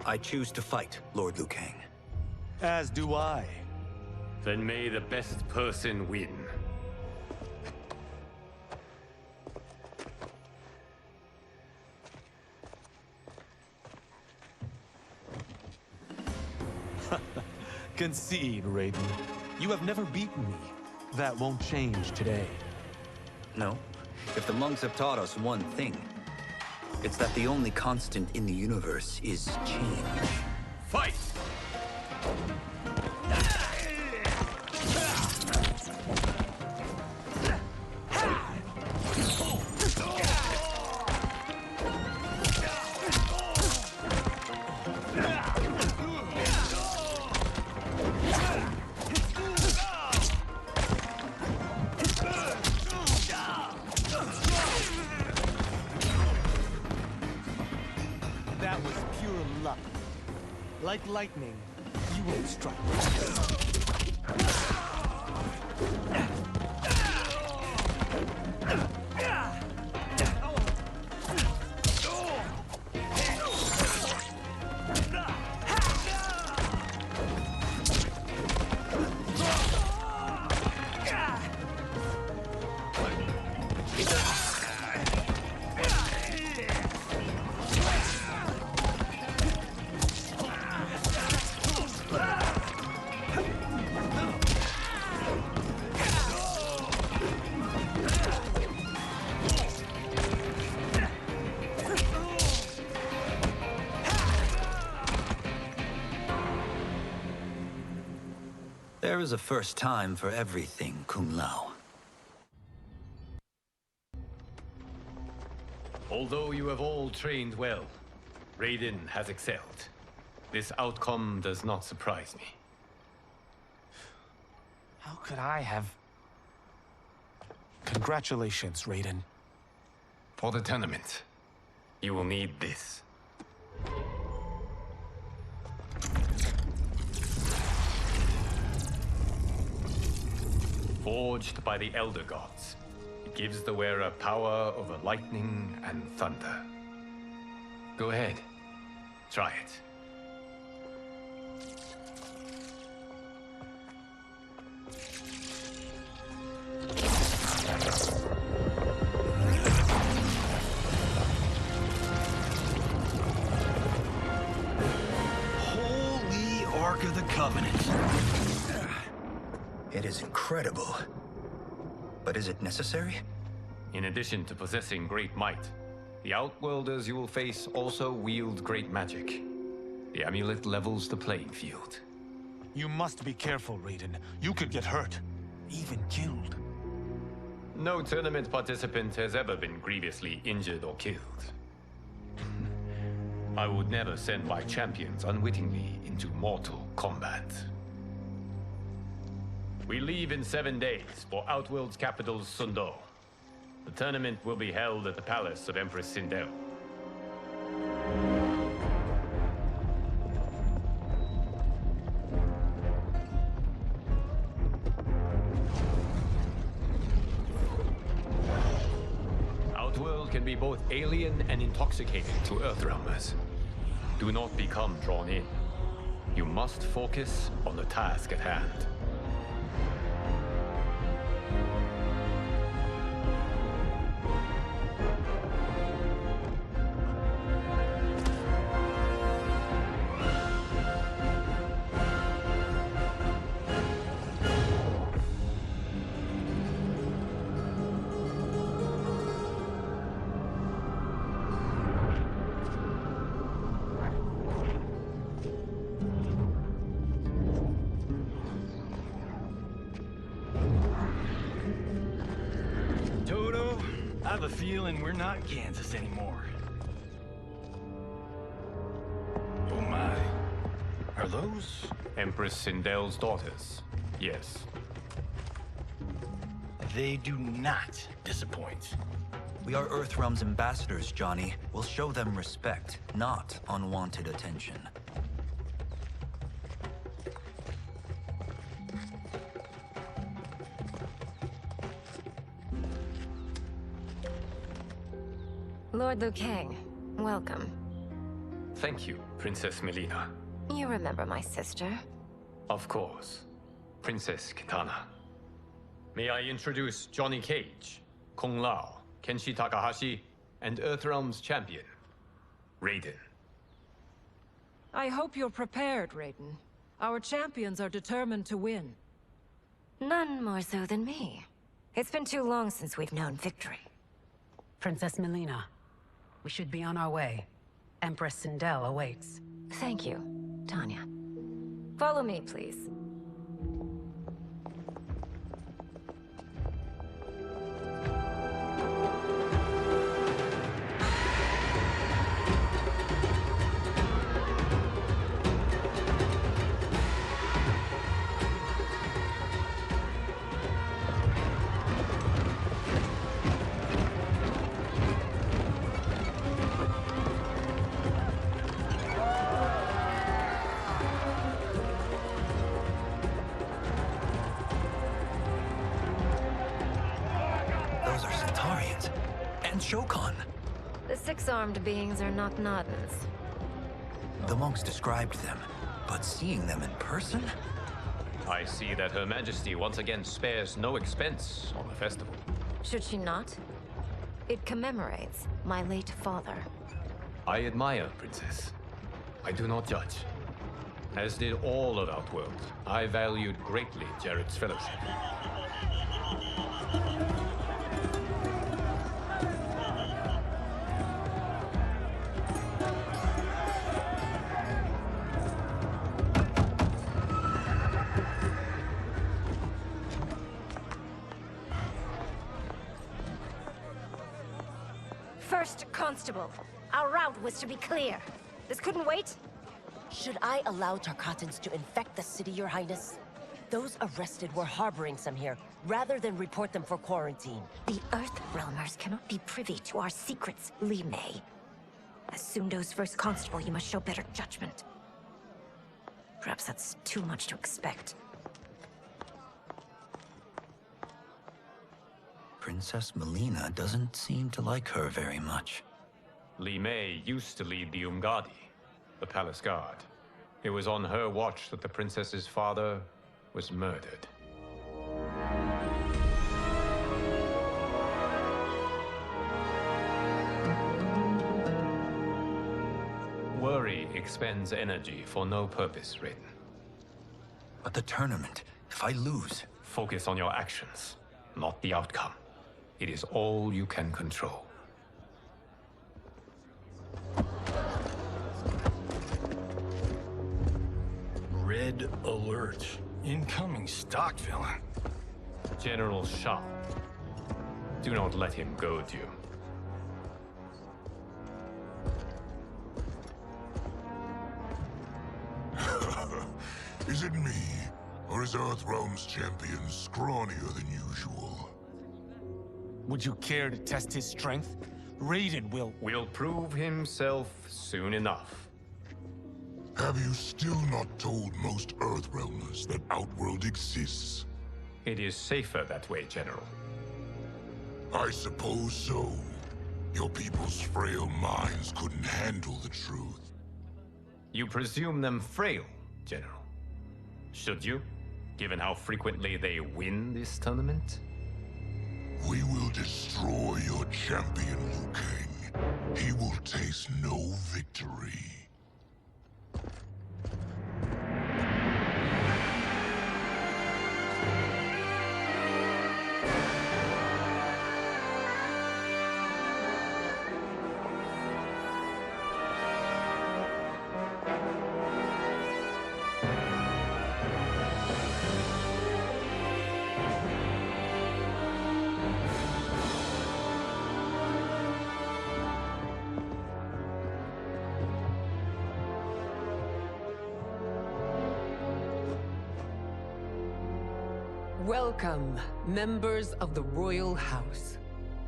I choose to fight, Lord Liu Kang. As do I. Then may the best person win. Concede, Raiden. You have never beaten me. That won't change today. No. If the monks have taught us one thing, it's that the only constant in the universe is change. Fight! That was pure luck. Like lightning, you won't strike. There is a first time for everything, Kung Lao. Although you have all trained well, Raiden has excelled. This outcome does not surprise me. How could I have... Congratulations, Raiden. For the tournament, you will need this. Forged by the Elder Gods, it gives the wearer power over lightning and thunder. Go ahead, try it. Holy Ark of the Covenant. It is incredible. But is it necessary? In addition to possessing great might, the Outworlders you will face also wield great magic. The amulet levels the playing field. You must be careful, Raiden. You could get hurt. Even killed. No tournament participant has ever been grievously injured or killed. I would never send my champions unwittingly into mortal combat. We leave in 7 days for Outworld's capital, Sundo. The tournament will be held at the palace of Empress Sindel. Outworld can be both alien and intoxicating to Earthrealmers. Do not become drawn in. You must focus on the task at hand. I have a feeling we're not Kansas anymore. Oh my. Are those? Empress Sindel's daughters, yes. They do not disappoint. We are Earthrealm's ambassadors, Johnny. We'll show them respect, not unwanted attention. Lord Liu Kang, welcome. Thank you, Princess Melina. You remember my sister? Of course. Princess Kitana. May I introduce Johnny Cage, Kung Lao, Kenshi Takahashi, and Earthrealm's champion, Raiden. I hope you're prepared, Raiden. Our champions are determined to win. None more so than me. It's been too long since we've known victory. Princess Melina, we should be on our way. Empress Sindel awaits. Thank you, Tanya. Follow me, please. Shokan. The six-armed beings are not Nadans. The monks described them, but seeing them in person? I see that Her Majesty once again spares no expense on the festival. Should she not? It commemorates my late father. I admire, Princess. I do not judge. As did all of Outworld, I valued greatly Jared's fellowship. First Constable, our route was to be clear. This couldn't wait? Should I allow Tarkatans to infect the city, Your Highness? Those arrested were harboring some here, rather than report them for quarantine. The Earthrealmers cannot be privy to our secrets, Li Mei. As Sundo's first constable, you must show better judgment. Perhaps that's too much to expect. Princess Melina doesn't seem to like her very much. Li Mei used to lead the Umgadi, the palace guard. It was on her watch that the princess's father was murdered. Worry expends energy for no purpose, Raiden. But the tournament, if I lose... Focus on your actions, not the outcome. It is all you can control. Red alert. Incoming stock villain. General Shah. Do not let him goad you. Is it me? Or is Earthrealm's champion scrawnier than usual? Would you care to test his strength? Raiden will prove himself soon enough. Have you still not told most Earthrealmers that Outworld exists? It is safer that way, General. I suppose so. Your people's frail minds couldn't handle the truth. You presume them frail, General. Should you, given how frequently they win this tournament? We will destroy your champion, Liu Kang. He will taste no victory. Welcome, members of the Royal House.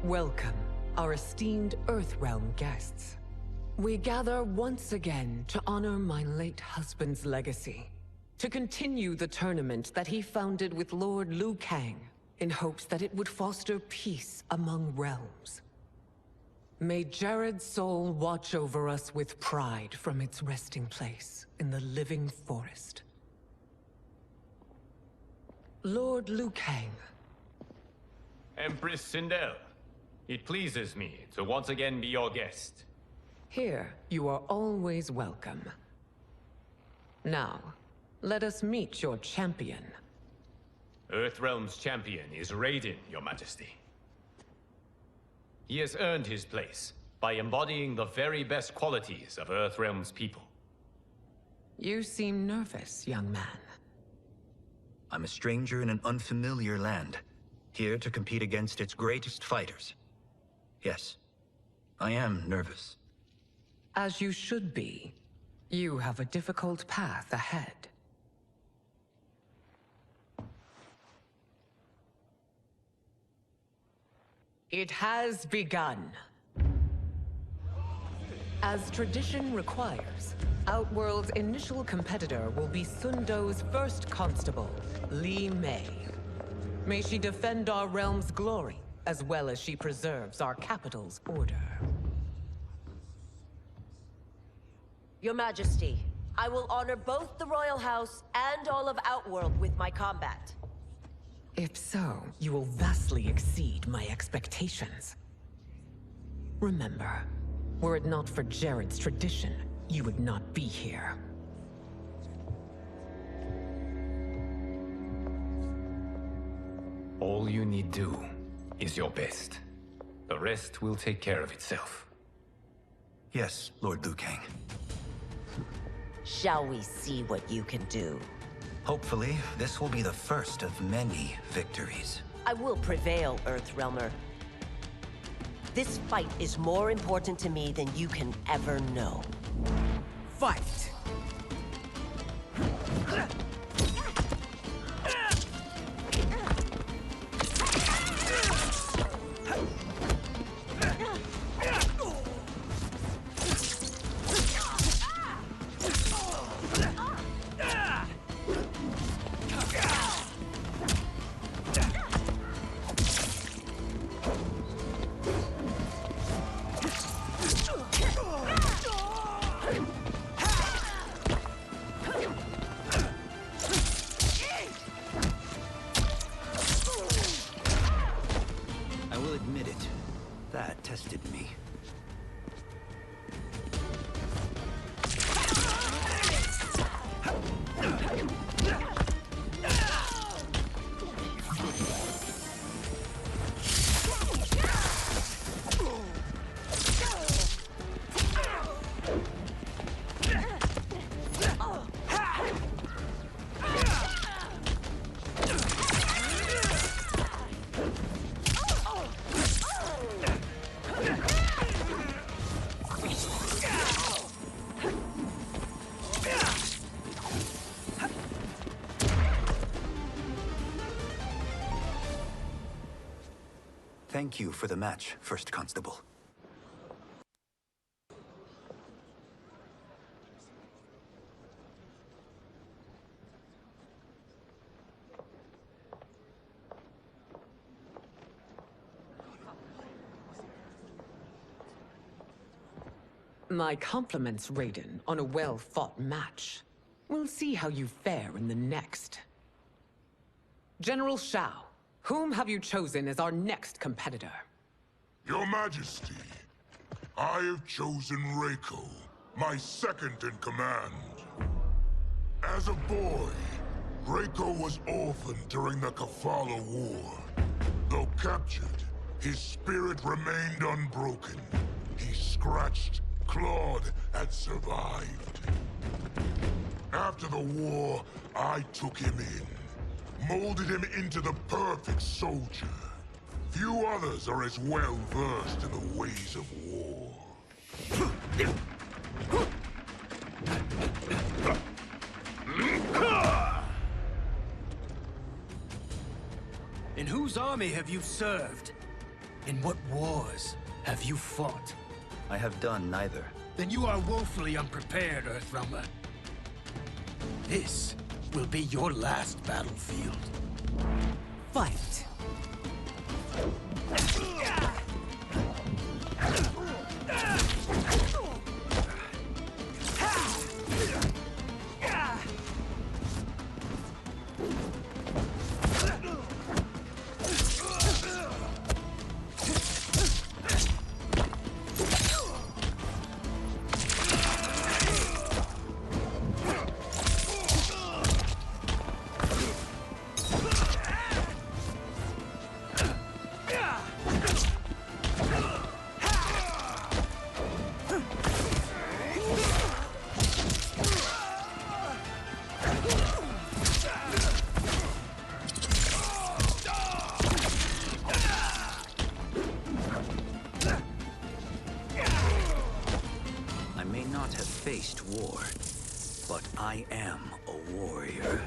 Welcome, our esteemed Earthrealm guests. We gather once again to honor my late husband's legacy, to continue the tournament that he founded with Lord Liu Kang, in hopes that it would foster peace among realms. May Jared's soul watch over us with pride from its resting place in the living forest. Lord Liu Kang. Empress Sindel, it pleases me to once again be your guest. Here, you are always welcome. Now, let us meet your champion. Earthrealm's champion is Raiden, Your Majesty. He has earned his place by embodying the very best qualities of Earthrealm's people. You seem nervous, young man. I'm a stranger in an unfamiliar land, here to compete against its greatest fighters. Yes, I am nervous. As you should be. You have a difficult path ahead. It has begun. As tradition requires, Outworld's initial competitor will be Sundo's first constable, Li Mei. May she defend our realm's glory, as well as she preserves our capital's order. Your Majesty, I will honor both the Royal House and all of Outworld with my combat. If so, you will vastly exceed my expectations. Remember, were it not for Jared's tradition, you would not be here. All you need do is your best. The rest will take care of itself. Yes, Lord Liu Kang. Shall we see what you can do? Hopefully, this will be the first of many victories. I will prevail, Earthrealmer. This fight is more important to me than you can ever know. Fight! I will admit it. That tested me. Thank you for the match, First Constable. My compliments, Raiden, on a well-fought match. We'll see how you fare in the next. General Shao, whom have you chosen as our next competitor? Your Majesty, I have chosen Reiko, my second in command. As a boy, Reiko was orphaned during the Kafala War. Though captured, his spirit remained unbroken. He scratched, clawed, and survived. After the war, I took him in, molded him into the perfect soldier. Few others are as well versed in the ways of war. In whose army have you served? In what wars have you fought? I have done neither. Then you are woefully unprepared, Earthrealmer. This will be your last battlefield. Fight! Faced war, but I am a warrior.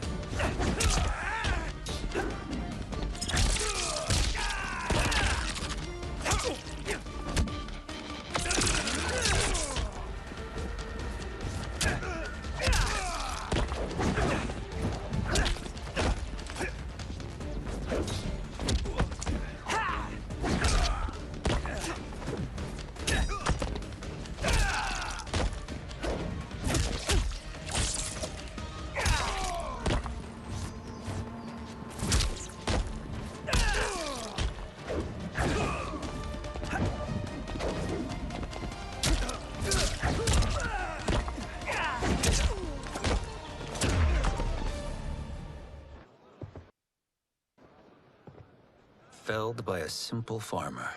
Felled by a simple farmer.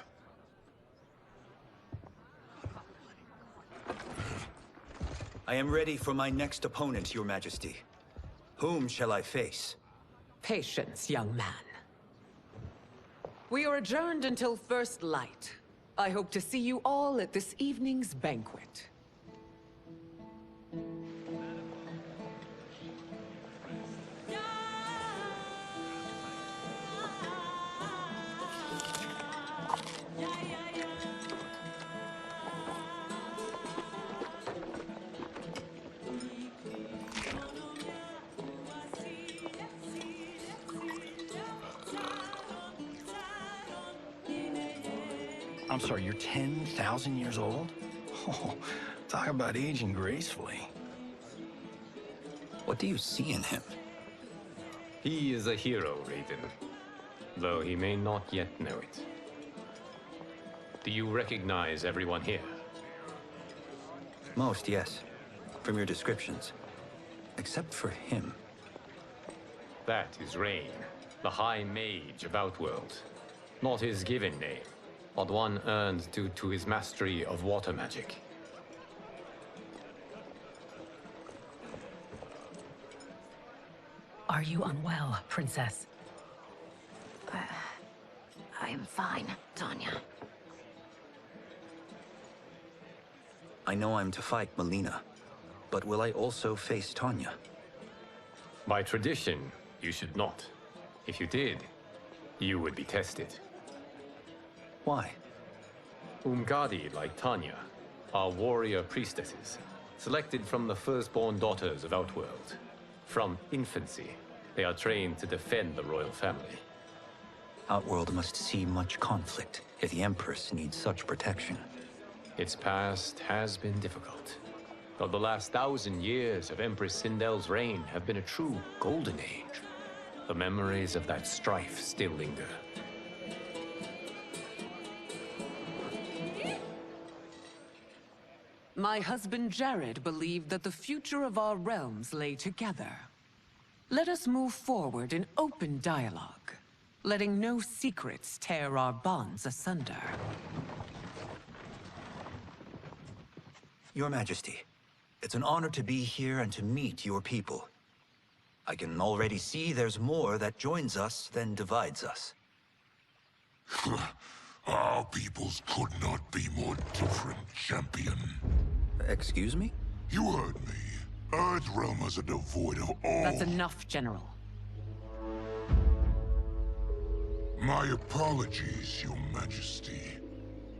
I am ready for my next opponent, Your Majesty. Whom shall I face? Patience, young man. We are adjourned until first light. I hope to see you all at this evening's banquet. I'm sorry, you're 10,000 years old? Oh, talk about aging gracefully. What do you see in him? He is a hero, Raiden, though he may not yet know it. Do you recognize everyone here? Most, yes. From your descriptions. Except for him. That is Rain, the High Mage of Outworld. Not his given name, but one earned due to his mastery of water magic. Are you unwell, Princess? I am fine, Tanya. I know I'm to fight Melina, but will I also face Tanya? By tradition, you should not. If you did, you would be tested. Why? Umgadi, like Tanya, are warrior priestesses, selected from the firstborn daughters of Outworld. From infancy, they are trained to defend the royal family. Outworld must see much conflict if the Empress needs such protection. Its past has been difficult, though the last 1,000 years of Empress Sindel's reign have been a true golden age. The memories of that strife still linger. My husband Jared believed that the future of our realms lay together. Let us move forward in open dialogue, letting no secrets tear our bonds asunder. Your Majesty, it's an honor to be here and to meet your people. I can already see there's more that joins us than divides us. Our peoples could not be more different, champion. Excuse me? You heard me. Earthrealmers are devoid of all... That's enough, General. My apologies, Your Majesty.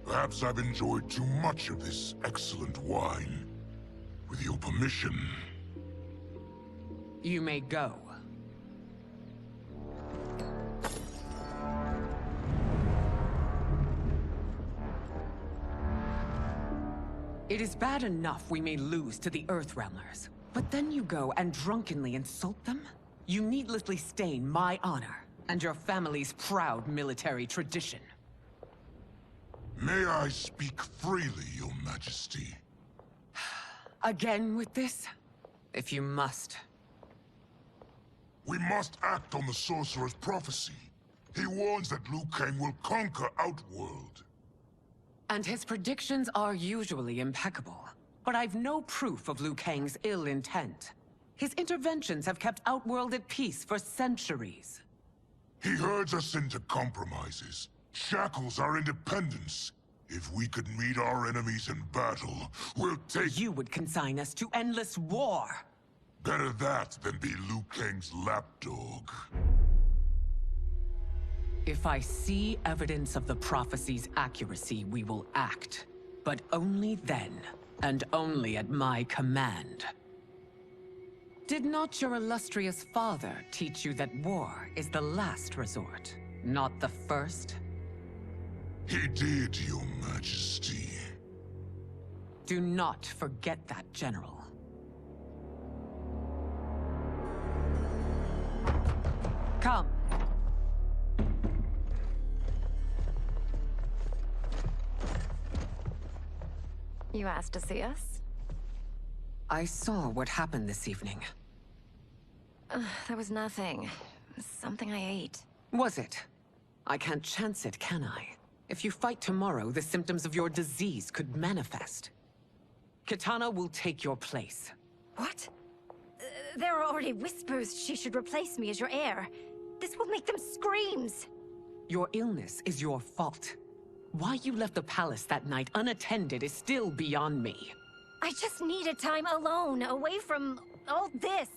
Perhaps I've enjoyed too much of this excellent wine. With your permission... You may go. It is bad enough we may lose to the Earthrealmers, but then you go and drunkenly insult them? You needlessly stain my honor and your family's proud military tradition. May I speak freely, Your Majesty? Again with this? If you must. We must act on the Sorcerer's prophecy. He warns that Liu Kang will conquer Outworld. And his predictions are usually impeccable. But I've no proof of Liu Kang's ill intent. His interventions have kept Outworld at peace for centuries. He herds us into compromises, shackles our independence. If we could meet our enemies in battle, we'll take— You would consign us to endless war! Better that than be Liu Kang's lapdog. If I see evidence of the prophecy's accuracy, we will act. But only then, and only at my command. Did not your illustrious father teach you that war is the last resort, not the first? He did, Your Majesty. Do not forget that, General. Come. You asked to see us? I saw what happened this evening. That was nothing. Something I ate. Was it? I can't chance it, can I? If you fight tomorrow, the symptoms of your disease could manifest. Kitana will take your place. What? There are already whispers she should replace me as your heir. This will make them screams! Your illness is your fault. Why you left the palace that night unattended is still beyond me. I just needed time alone, away from all this.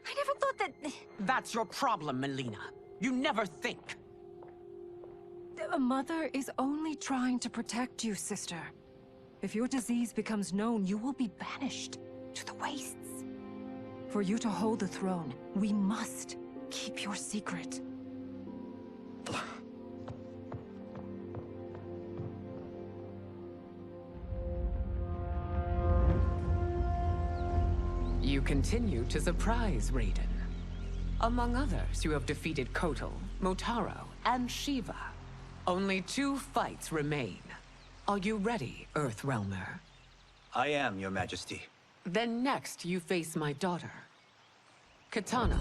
I never thought that... That's your problem, Melina. You never think. A mother is only trying to protect you, sister. If your disease becomes known, you will be banished to the wastes. For you to hold the throne, we must keep your secret. You continue to surprise Raiden. Among others, you have defeated Kotal, Motaro, and Shiva. Only 2 fights remain. Are you ready, Earthrealmer? I am, Your Majesty. Then next, you face my daughter, Kitana.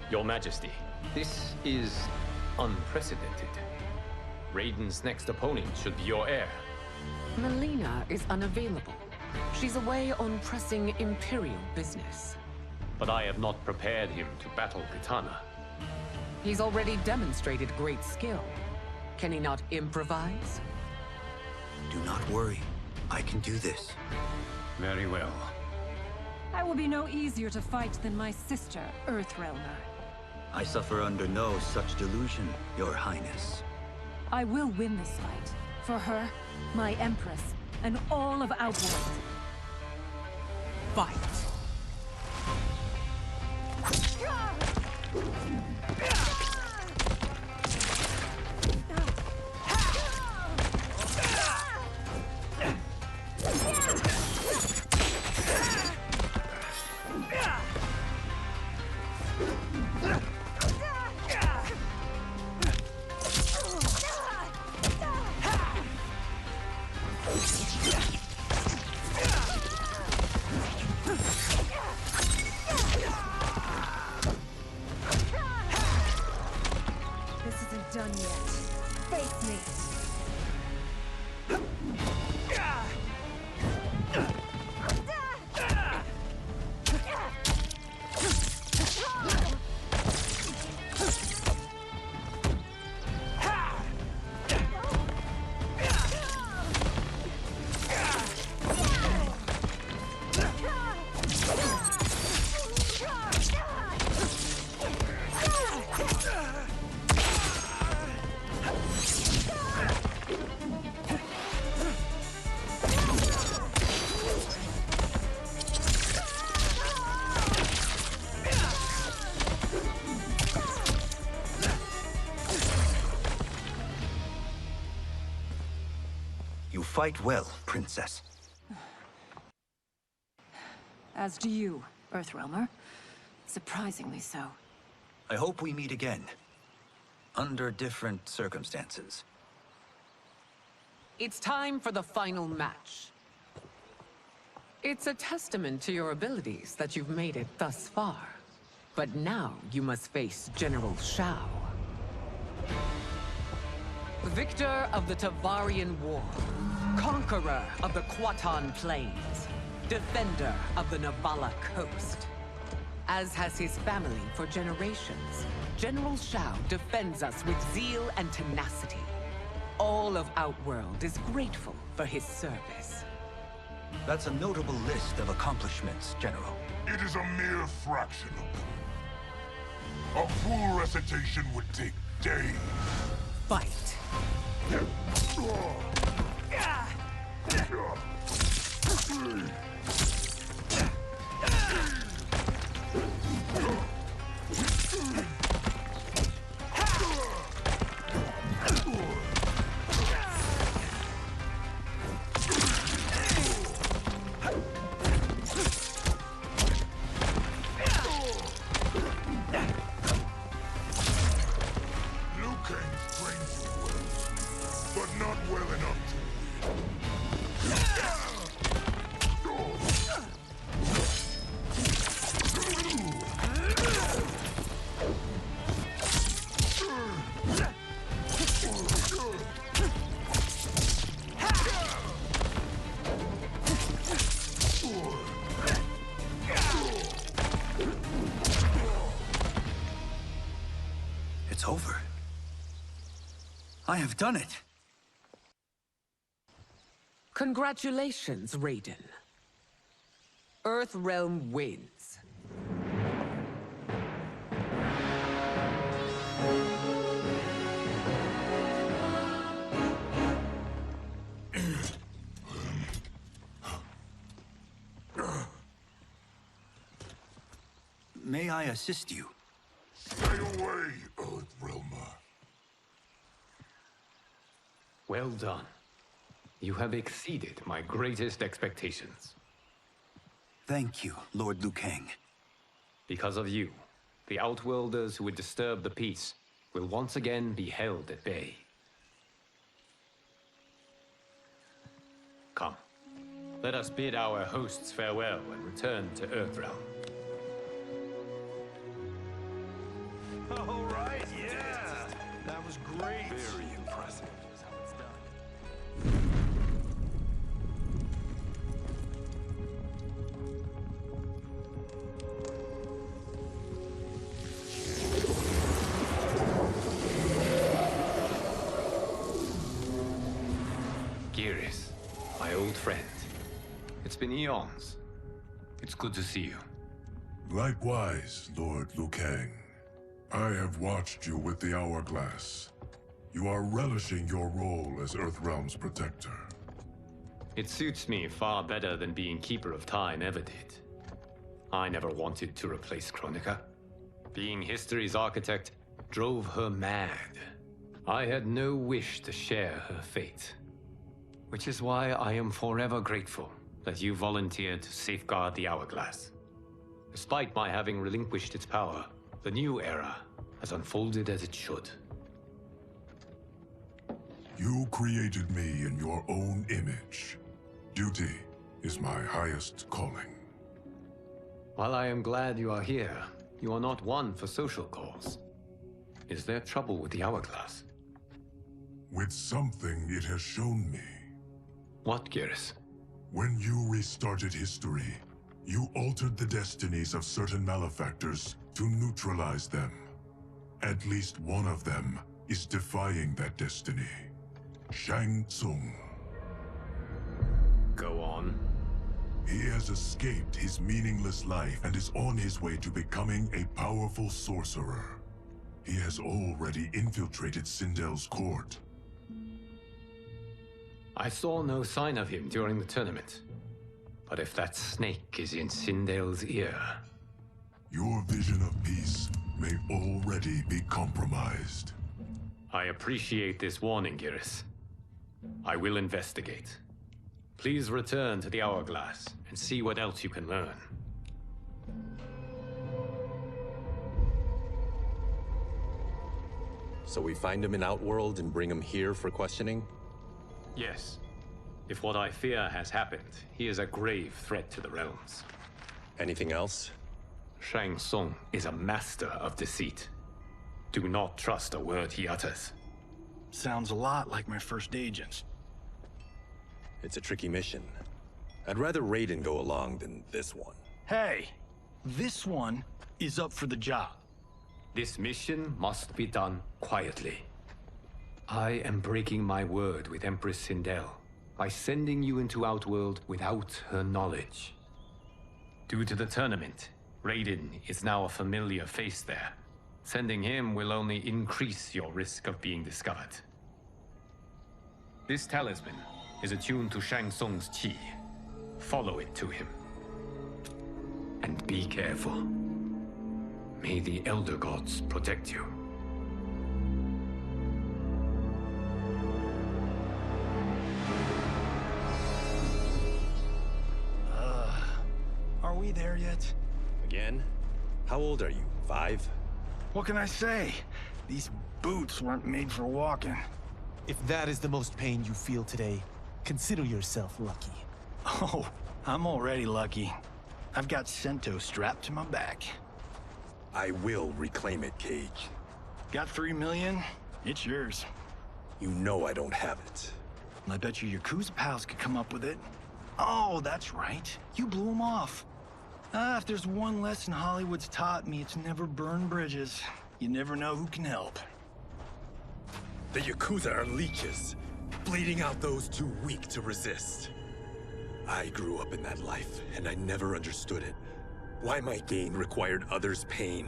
Your Majesty, this is unprecedented. Raiden's next opponent should be your heir. Melina is unavailable. She's away on pressing Imperial business. But I have not prepared him to battle Kitana. He's already demonstrated great skill. Can he not improvise? Do not worry. I can do this. Very well. I will be no easier to fight than my sister, Earthrealmer. I suffer under no such delusion, Your Highness. I will win this fight. For her, my Empress, and all of Outworld. Fight! Done yet. Face me. You fight well, Princess. As do you, Earthrealmer. Surprisingly so. I hope we meet again. Under different circumstances. It's time for the final match. It's a testament to your abilities that you've made it thus far. But now you must face General Shao. Victor of the Tavarian War. Conqueror of the Kwatan Plains. Defender of the Navala Coast. As has his family for generations, General Shao defends us with zeal and tenacity. All of Outworld is grateful for his service. That's a notable list of accomplishments, General. It is a mere fraction of them. A full recitation would take days. Fight! I have done it! Congratulations, Raiden. Earthrealm wins. May I assist you? Stay away, Earthrealmer. Well done. You have exceeded my greatest expectations. Thank you, Lord Liu Kang. Because of you, the Outworlders who would disturb the peace will once again be held at bay. Come, let us bid our hosts farewell and return to Earthrealm. All right, yeah! That was great! Very impressive. Geras, my old friend. It's been eons. It's good to see you. Likewise, Lord Liu Kang. I have watched you with the Hourglass. You are relishing your role as Earthrealm's protector. It suits me far better than being Keeper of Time ever did. I never wanted to replace Kronika. Being history's architect drove her mad. I had no wish to share her fate. Which is why I am forever grateful that you volunteered to safeguard the Hourglass. Despite my having relinquished its power, the new era has unfolded as it should. You created me in your own image. Duty is my highest calling. While I am glad you are here, you are not one for social cause. Is there trouble with the Hourglass? With something it has shown me. What, Geras? When you restarted history, you altered the destinies of certain malefactors to neutralize them. At least one of them is defying that destiny. Shang Tsung. Go on. He has escaped his meaningless life and is on his way to becoming a powerful sorcerer. He has already infiltrated Sindel's court. I saw no sign of him during the tournament. But if that snake is in Sindel's ear... Your vision of peace may already be compromised. I appreciate this warning, Geras. I will investigate. Please return to the Hourglass and see what else you can learn. So we find him in Outworld and bring him here for questioning? Yes. If what I fear has happened, he is a grave threat to the realms. Anything else? Shang Tsung is a master of deceit. Do not trust a word he utters. Sounds a lot like my first agents. It's a tricky mission. I'd rather Raiden go along than this one. Hey, this one is up for the job. This mission must be done quietly. I am breaking my word with Empress Sindel by sending you into Outworld without her knowledge. Due to the tournament, Raiden is now a familiar face there. Sending him will only increase your risk of being discovered. This talisman is attuned to Shang Tsung's chi. Follow it to him. And be careful. May the Elder Gods protect you. Are we there yet? Again? How old are you? 5? What can I say? These boots weren't made for walking. If that is the most pain you feel today, consider yourself lucky. Oh, I'm already lucky. I've got Sento strapped to my back. I will reclaim it, Cage. Got 3 million? It's yours. You know I don't have it. I bet your Yakuza pals could come up with it. Oh, that's right. You blew them off. If there's one lesson Hollywood's taught me, it's never burn bridges. You never know who can help. The Yakuza are leeches, bleeding out those too weak to resist. I grew up in that life, and I never understood it. Why my gain required others' pain.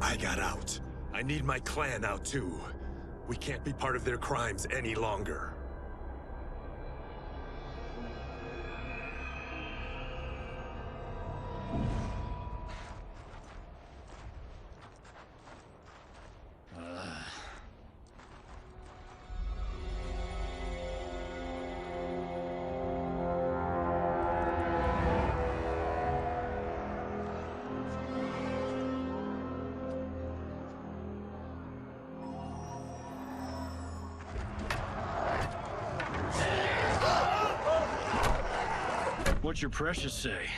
I got out. I need my clan out too. We can't be part of their crimes any longer. What's your precious say?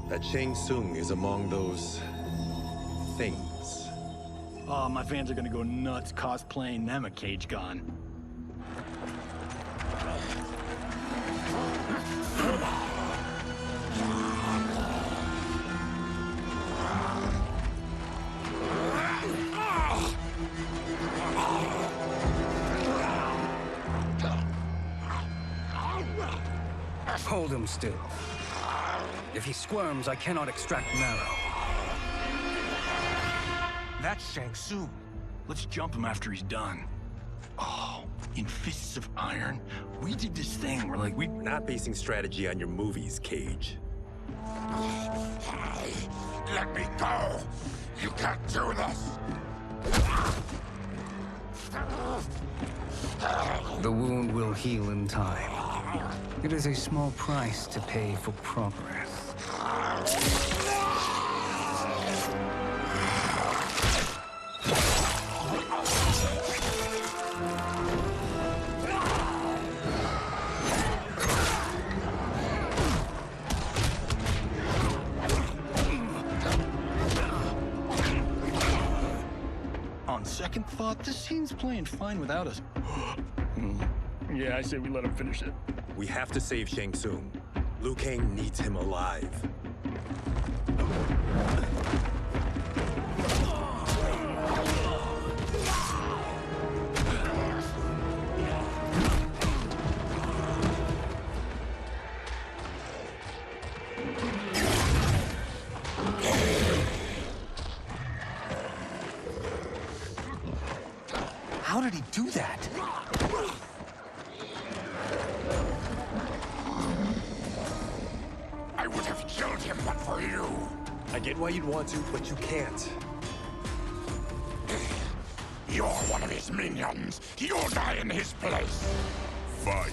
That Shang Tsung is among those... things. Oh, my fans are gonna go nuts cosplaying them a cage gone. Hold him still. If he squirms, I cannot extract marrow. That's Shang Tsung. Let's jump him after he's done. Oh, in Fists of Iron, we did this thing where like We're not basing strategy on your movies, Cage. Let me go! You can't do this! The wound will heal in time. It is a small price to pay for progress. On second thought, this scene's playing fine without us. Yeah, I say we let him finish it. We have to save Shang Tsung. Liu Kang needs him alive. How did he do that? I would have killed him but for you. I get why you'd want to, but you can't. You're one of his minions. You'll die in his place. Fight.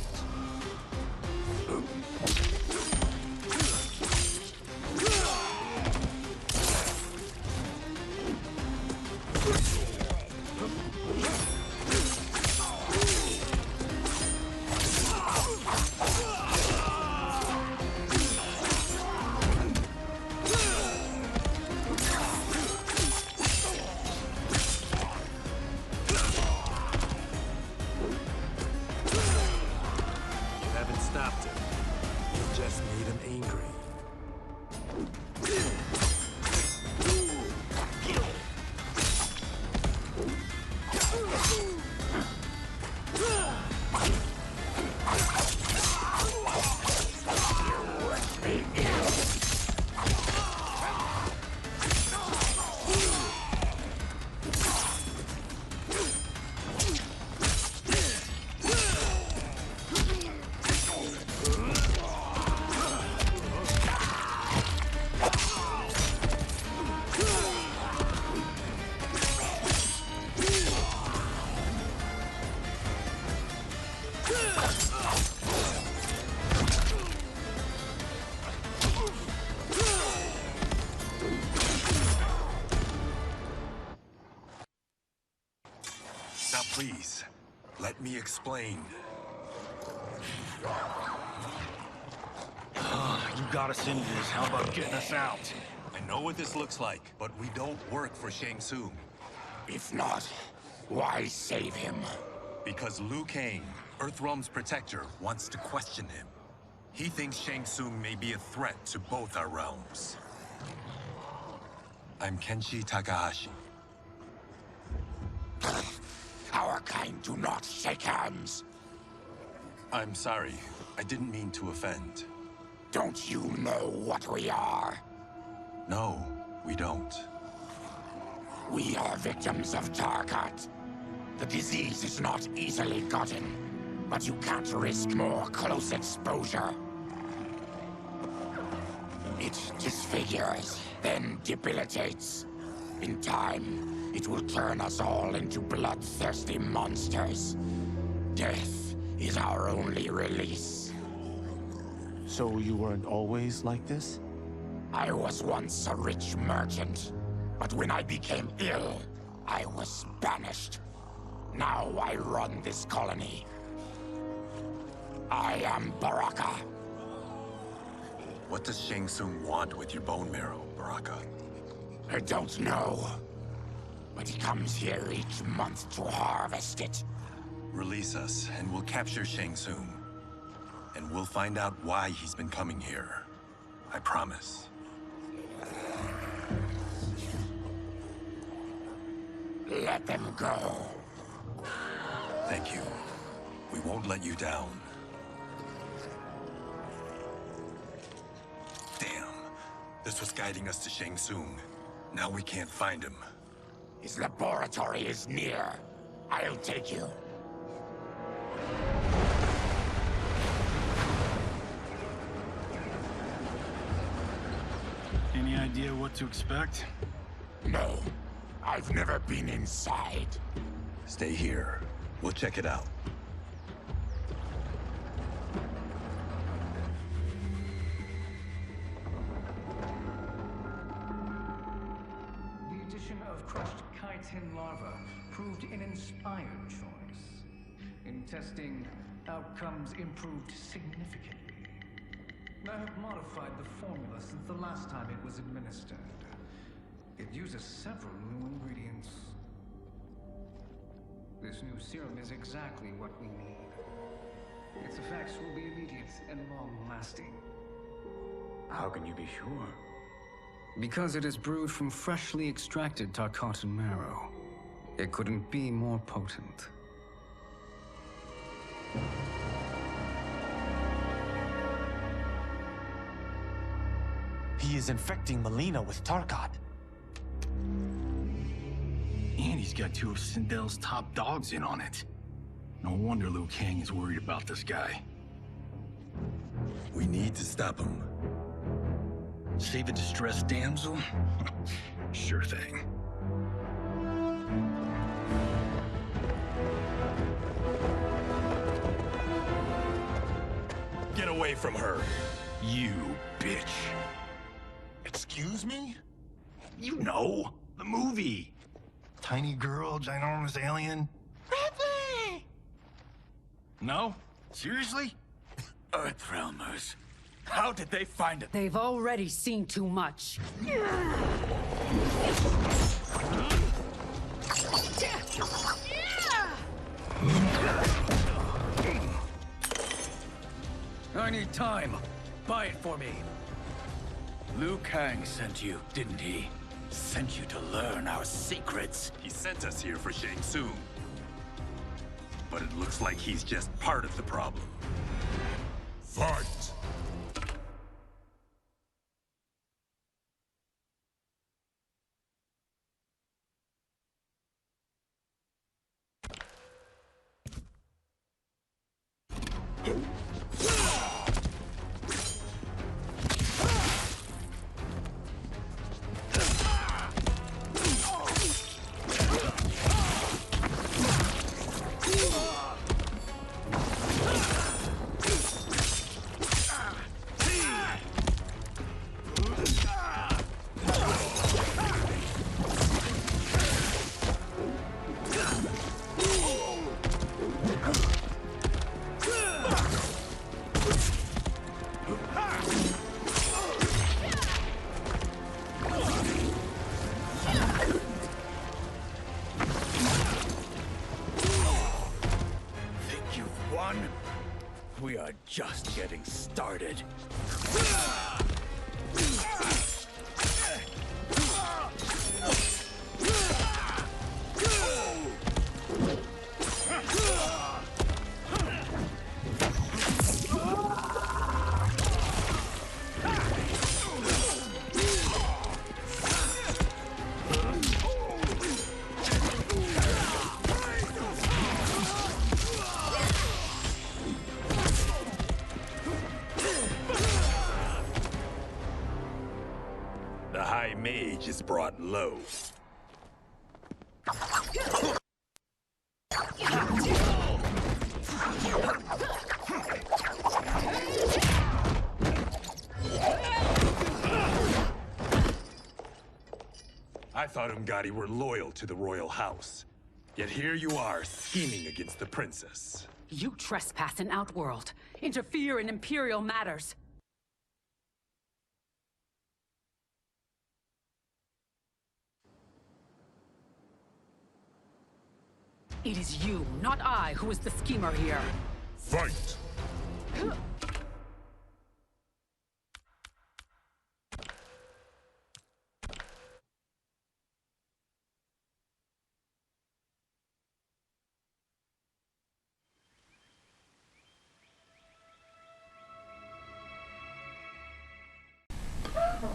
Now please, let me explain. You got us into this. How about getting us out? I know what this looks like, but we don't work for Shang Tsung. If not, why save him? Because Liu Kang, Earthrealm's protector, wants to question him. He thinks Shang Tsung may be a threat to both our realms. I'm Kenshi Takahashi. kind do not shake hands. I'm sorry. I didn't mean to offend. Don't you know what we are? No, we don't. We are victims of Tarkat. The disease is not easily gotten, but you can't risk more close exposure. It disfigures, then debilitates. In time, it will turn us all into bloodthirsty monsters. Death is our only release. So you weren't always like this? I was once a rich merchant, but when I became ill, I was banished. Now I run this colony. I am Baraka. What does Shang Tsung want with your bone marrow, Baraka? I don't know, but he comes here each month to harvest it. Release us, and we'll capture Shang Tsung. And we'll find out why he's been coming here. I promise. Let them go. Thank you. We won't let you down. Damn. This was guiding us to Shang Tsung. Now we can't find him. His laboratory is near. I'll take you. Any idea what to expect? No. I've never been inside. Stay here. We'll check it out. The addition of crushed chitin larva proved an inspired choice. In testing, outcomes improved significantly. I have modified the formula since the last time it was administered. It uses several new ingredients. This new serum is exactly what we need. Its effects will be immediate and long-lasting. How can you be sure? Because it is brewed from freshly extracted Tarkatan marrow. It couldn't be more potent. He is infecting Melina with Tarkat. And he's got two of Sindel's top dogs in on it. No wonder Liu Kang is worried about this guy. We need to stop him. Save a distressed damsel? Sure thing. Get away from her! You bitch. Excuse me? You know, the movie. Tiny girl, ginormous alien? Ripley! No? Seriously? Earthrealmers. How did they find it? They've already seen too much. I need time. Buy it for me. Liu Kang sent you, didn't he? Sent you to learn our secrets. He sent us here for Shang Tsung. But it looks like he's just part of the problem. Fight! We are just getting started. prestige is brought low. I thought Umgadi were loyal to the royal house. Yet here you are, scheming against the princess. You trespass in Outworld, interfere in Imperial matters. It is you, not I, who is the schemer here. Fight!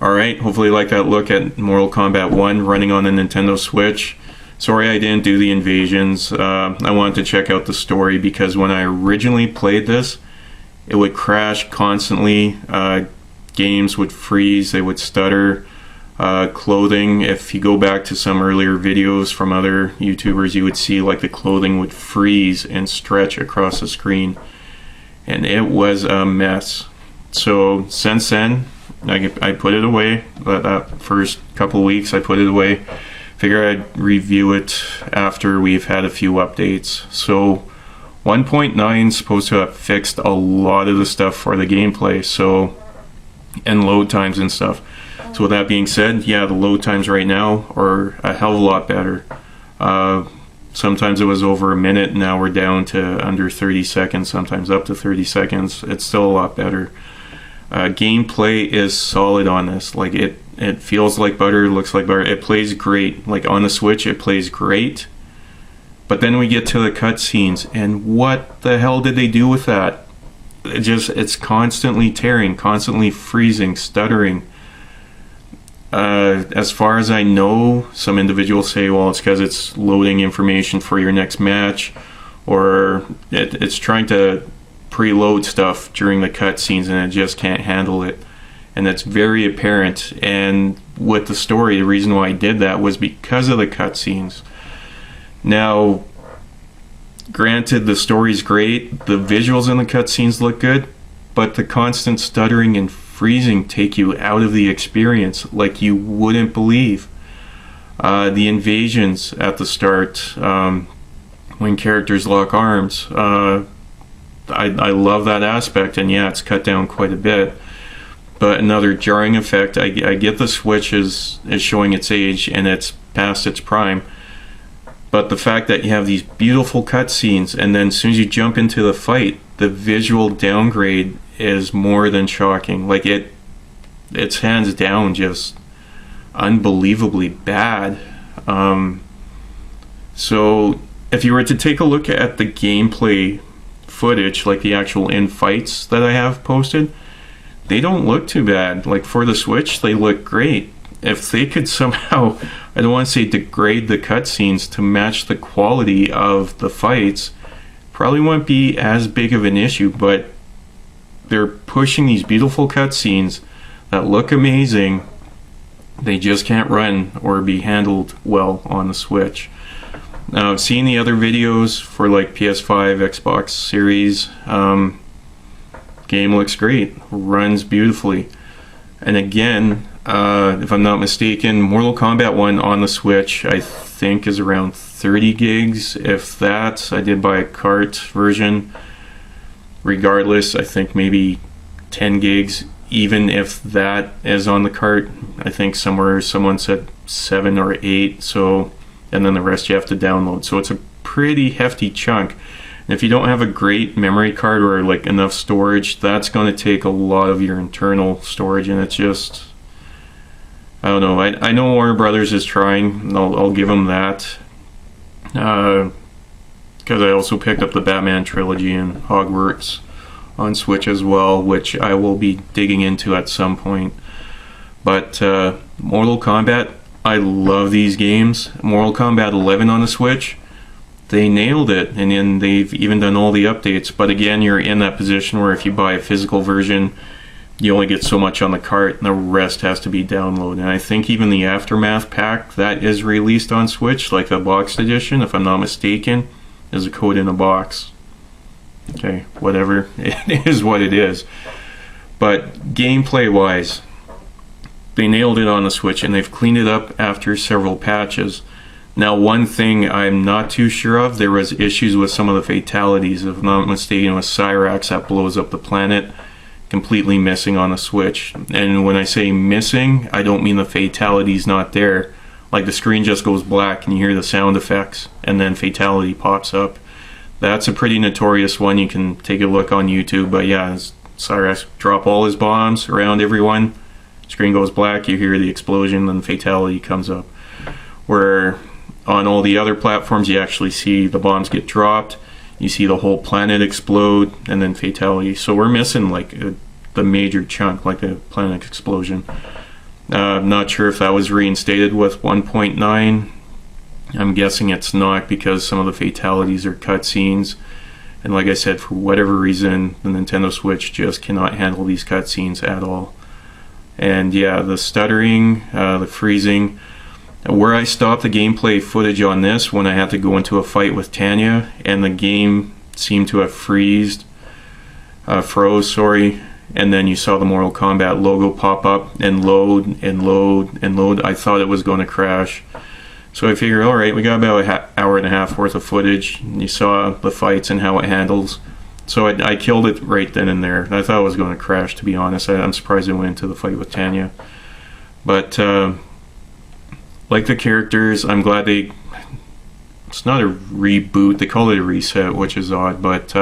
Alright, hopefully you like that look at Mortal Kombat 1 running on the Nintendo Switch. Sorry I didn't do the invasions. I wanted to check out the story because when I originally played this, it would crash constantly. Games would freeze, they would stutter. Clothing, if you go back to some earlier videos from other YouTubers, you would see like the clothing would freeze and stretch across the screen. And it was a mess. So since then, I put it away. That first couple weeks I put it away. Figure I'd review it after we've had a few updates. So 1.9 is supposed to have fixed a lot of the stuff for the gameplay, so, and load times and stuff. So with that being said, yeah, the load times right now are a hell of a lot better. Sometimes it was over a minute, now we're down to under 30 seconds, sometimes up to 30 seconds. It's still a lot better. Gameplay is solid on this. Like it feels like butter, looks like butter. It plays great. Like on the Switch, it plays great. But then we get to the cutscenes, and what the hell did they do with that? It's constantly tearing, constantly freezing, stuttering. As far as I know, some individuals say, well, it's because it's loading information for your next match, or it's trying to preload stuff during the cutscenes and it just can't handle it. And that's very apparent. And with the story, the reason why I did that was because of the cutscenes. Now, granted, the story's great, the visuals in the cutscenes look good, but the constant stuttering and freezing take you out of the experience like you wouldn't believe. The invasions at the start, when characters lock arms, I love that aspect, and yeah, it's cut down quite a bit. But another jarring effect, I get the Switch is showing its age and it's past its prime, but the fact that you have these beautiful cutscenes and then as soon as you jump into the fight, the visual downgrade is more than shocking. Like it's hands down just unbelievably bad. So if you were to take a look at the gameplay footage, like the actual in-fights that I have posted, they don't look too bad. Like for the Switch, they look great. If they could somehow, I don't want to say degrade the cutscenes to match the quality of the fights, probably won't be as big of an issue, but they're pushing these beautiful cutscenes that look amazing. They just can't run or be handled well on the Switch. Now, I've seen the other videos for like PS5, Xbox Series. Game looks great, runs beautifully. And again, if I'm not mistaken, Mortal Kombat 1 on the Switch I think is around 30 gigs, if that. I did buy a cart version. Regardless, I think maybe 10 gigs, even if that is on the cart. I think somewhere someone said 7 or 8, so, and then the rest you have to download. So it's a pretty hefty chunk. And if you don't have a great memory card or like enough storage, that's going to take a lot of your internal storage, and it's just, I don't know. I know Warner Brothers is trying. I'll give them that. Because I also picked up the Batman trilogy and Hogwarts on Switch as well, which I will be digging into at some point. But Mortal Kombat, I love these games. Mortal Kombat 11 on the Switch, they nailed it, and then they've even done all the updates. But again, you're in that position where if you buy a physical version, you only get so much on the cart, and the rest has to be downloaded. And I think even the Aftermath pack that is released on Switch, like the boxed edition, if I'm not mistaken, is a code in a box. Okay, whatever. It is what it is. But gameplay-wise, they nailed it on the Switch, and they've cleaned it up after several patches. Now, one thing I'm not too sure of, there was issues with some of the fatalities. If I'm not mistaken, with Cyrax that blows up the planet, completely missing on the Switch. And when I say missing, I don't mean the fatality's not there. Like the screen just goes black and you hear the sound effects, and then fatality pops up. That's a pretty notorious one. You can take a look on YouTube. But yeah, Cyrax drop all his bombs around everyone. Screen goes black, you hear the explosion, then fatality comes up. Where on all the other platforms, you actually see the bombs get dropped, you see the whole planet explode, and then fatality. So we're missing like the major chunk, like the planet explosion. I'm not sure if that was reinstated with 1.9. I'm guessing it's not, because some of the fatalities are cutscenes. And like I said, for whatever reason, the Nintendo Switch just cannot handle these cutscenes at all. And yeah, the stuttering, the freezing. Where I stopped the gameplay footage on this, when I had to go into a fight with Tanya, and the game seemed to have froze, and then you saw the Mortal Kombat logo pop up and load and load and load. I thought it was going to crash. So I figured, alright, we got about an hour and a half worth of footage. You saw the fights and how it handles. So I killed it right then and there. I thought it was going to crash, to be honest. I'm surprised I went into the fight with Tanya. But like the characters, I'm glad they... It's not a reboot, they call it a reset, which is odd, but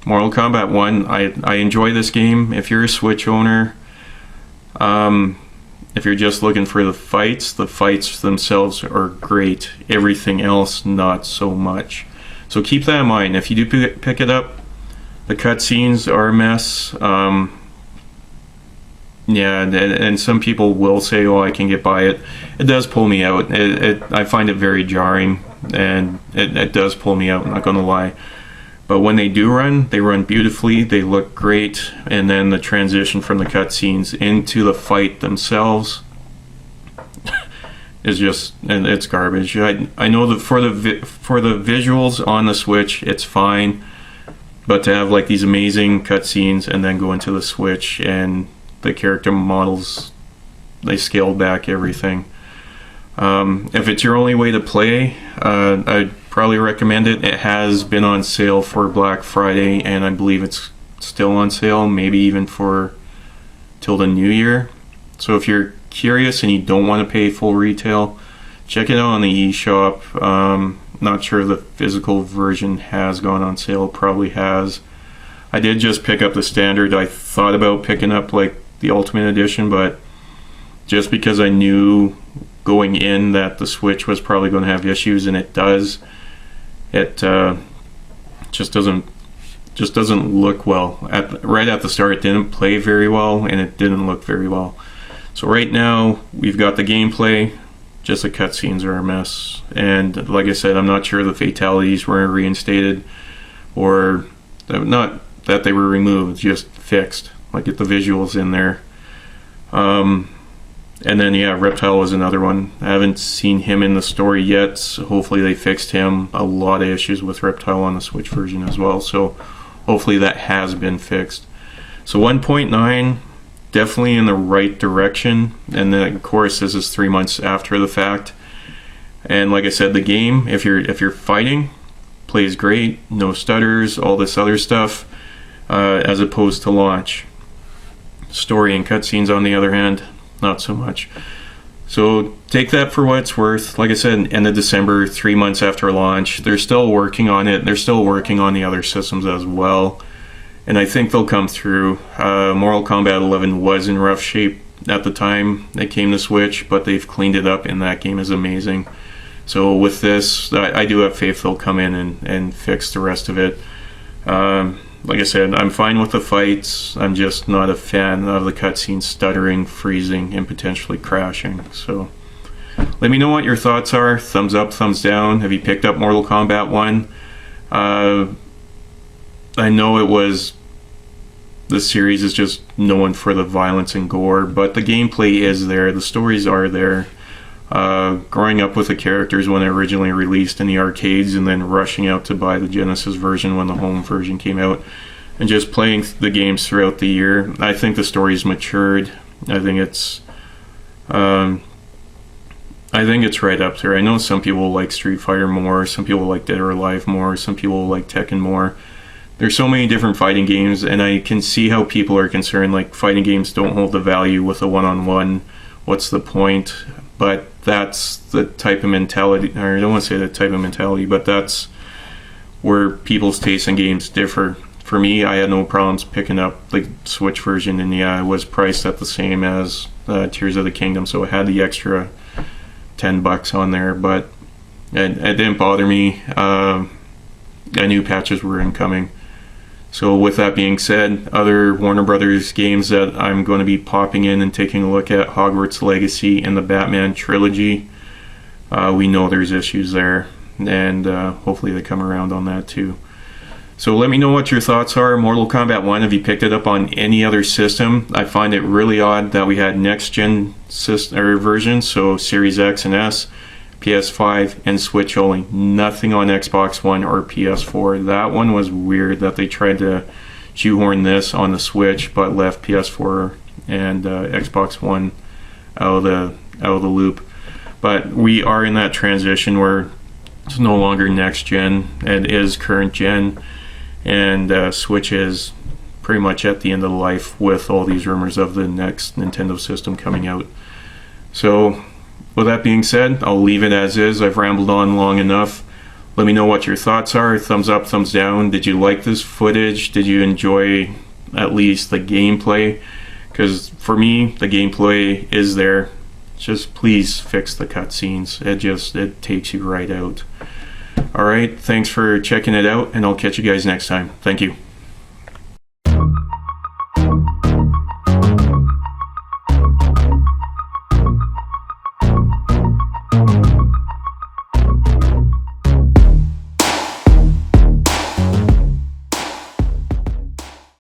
Mortal Kombat 1, I enjoy this game. If you're a Switch owner, if you're just looking for the fights themselves are great. Everything else, not so much. So keep that in mind. If you do pick it up, the cutscenes are a mess. Yeah, and some people will say, oh, I can get by it. It does pull me out. I find it very jarring, and it does pull me out, I'm not going to lie. But when they do run, they run beautifully, they look great, and then the transition from the cutscenes into the fight themselves is just, and it's garbage. I know that for the visuals on the Switch, it's fine, but to have like these amazing cutscenes and then go into the Switch and the character models, they scaled back everything. If it's your only way to play, I'd probably recommend it. It has been on sale for Black Friday, and I believe it's still on sale, maybe even for till the new year. So if you're curious and you don't want to pay full retail, check it out on the eShop. Not sure if the physical version has gone on sale, probably has. I did just pick up the standard. I thought about picking up like the Ultimate Edition, but just because I knew going in that the Switch was probably going to have issues, and it does, it just doesn't look well. Right at the start, it didn't play very well, and it didn't look very well. So right now we've got the gameplay, just the cutscenes are a mess. And like I said, I'm not sure the fatalities were reinstated, or not that they were removed, just fixed. Like, get the visuals in there. And then yeah, Reptile was another one. I haven't seen him in the story yet, so hopefully they fixed him. A lot of issues with Reptile on the Switch version as well, so hopefully that has been fixed. So 1.9, definitely in the right direction, and then of course this is 3 months after the fact. And like I said, the game, if you're fighting, plays great, no stutters, all this other stuff, as opposed to launch. Story and cutscenes, on the other hand, not so much. So take that for what it's worth. Like I said, end of December, 3 months after launch. They're still working on it. They're still working on the other systems as well, and I think they'll come through. Mortal Kombat 11 was in rough shape at the time it came to Switch, but they've cleaned it up, and that game is amazing. So with this, I do have faith they'll come in and fix the rest of it. Like I said, I'm fine with the fights. I'm just not a fan of the cutscenes stuttering, freezing, and potentially crashing. So let me know what your thoughts are. Thumbs up, thumbs down. Have you picked up Mortal Kombat 1? I know it was the series is just known for the violence and gore, but the gameplay is there, the stories are there. Growing up with the characters when it originally released in the arcades and then rushing out to buy the Genesis version when the home version came out, and just playing the games throughout the year, I think the story's matured. I think it's right up there. I know some people like Street Fighter more, some people like Dead or Alive more, some people like Tekken more. There's so many different fighting games, and I can see how people are concerned, like fighting games don't hold the value with a one-on-one. What's the point? But that's the type of mentality, or I don't want to say that type of mentality, but that's where people's tastes in games differ. For me, I had no problems picking up the Switch version, and yeah, it was priced at the same as Tears of the Kingdom, so it had the extra $10 on there, but it didn't bother me. I knew patches were incoming. So with that being said, other Warner Brothers games that I'm going to be popping in and taking a look at, Hogwarts Legacy and the Batman trilogy. We know there's issues there, and hopefully they come around on that too. So let me know what your thoughts are. Mortal Kombat 1, have you picked it up on any other system? I find it really odd that we had next-gen versions, so Series X and S, PS5, and Switch only. Nothing on Xbox One or PS4. That one was weird that they tried to shoehorn this on the Switch, but left PS4 and Xbox One out of the loop. But we are in that transition where it's no longer next-gen, it is current-gen. And Switch is pretty much at the end of life with all these rumors of the next Nintendo system coming out. So with that being said, I'll leave it as is. I've rambled on long enough. Let me know what your thoughts are. Thumbs up, thumbs down. Did you like this footage? Did you enjoy at least the gameplay? Because for me, the gameplay is there. Just please fix the cutscenes. It takes you right out. Alright, thanks for checking it out, and I'll catch you guys next time. Thank you.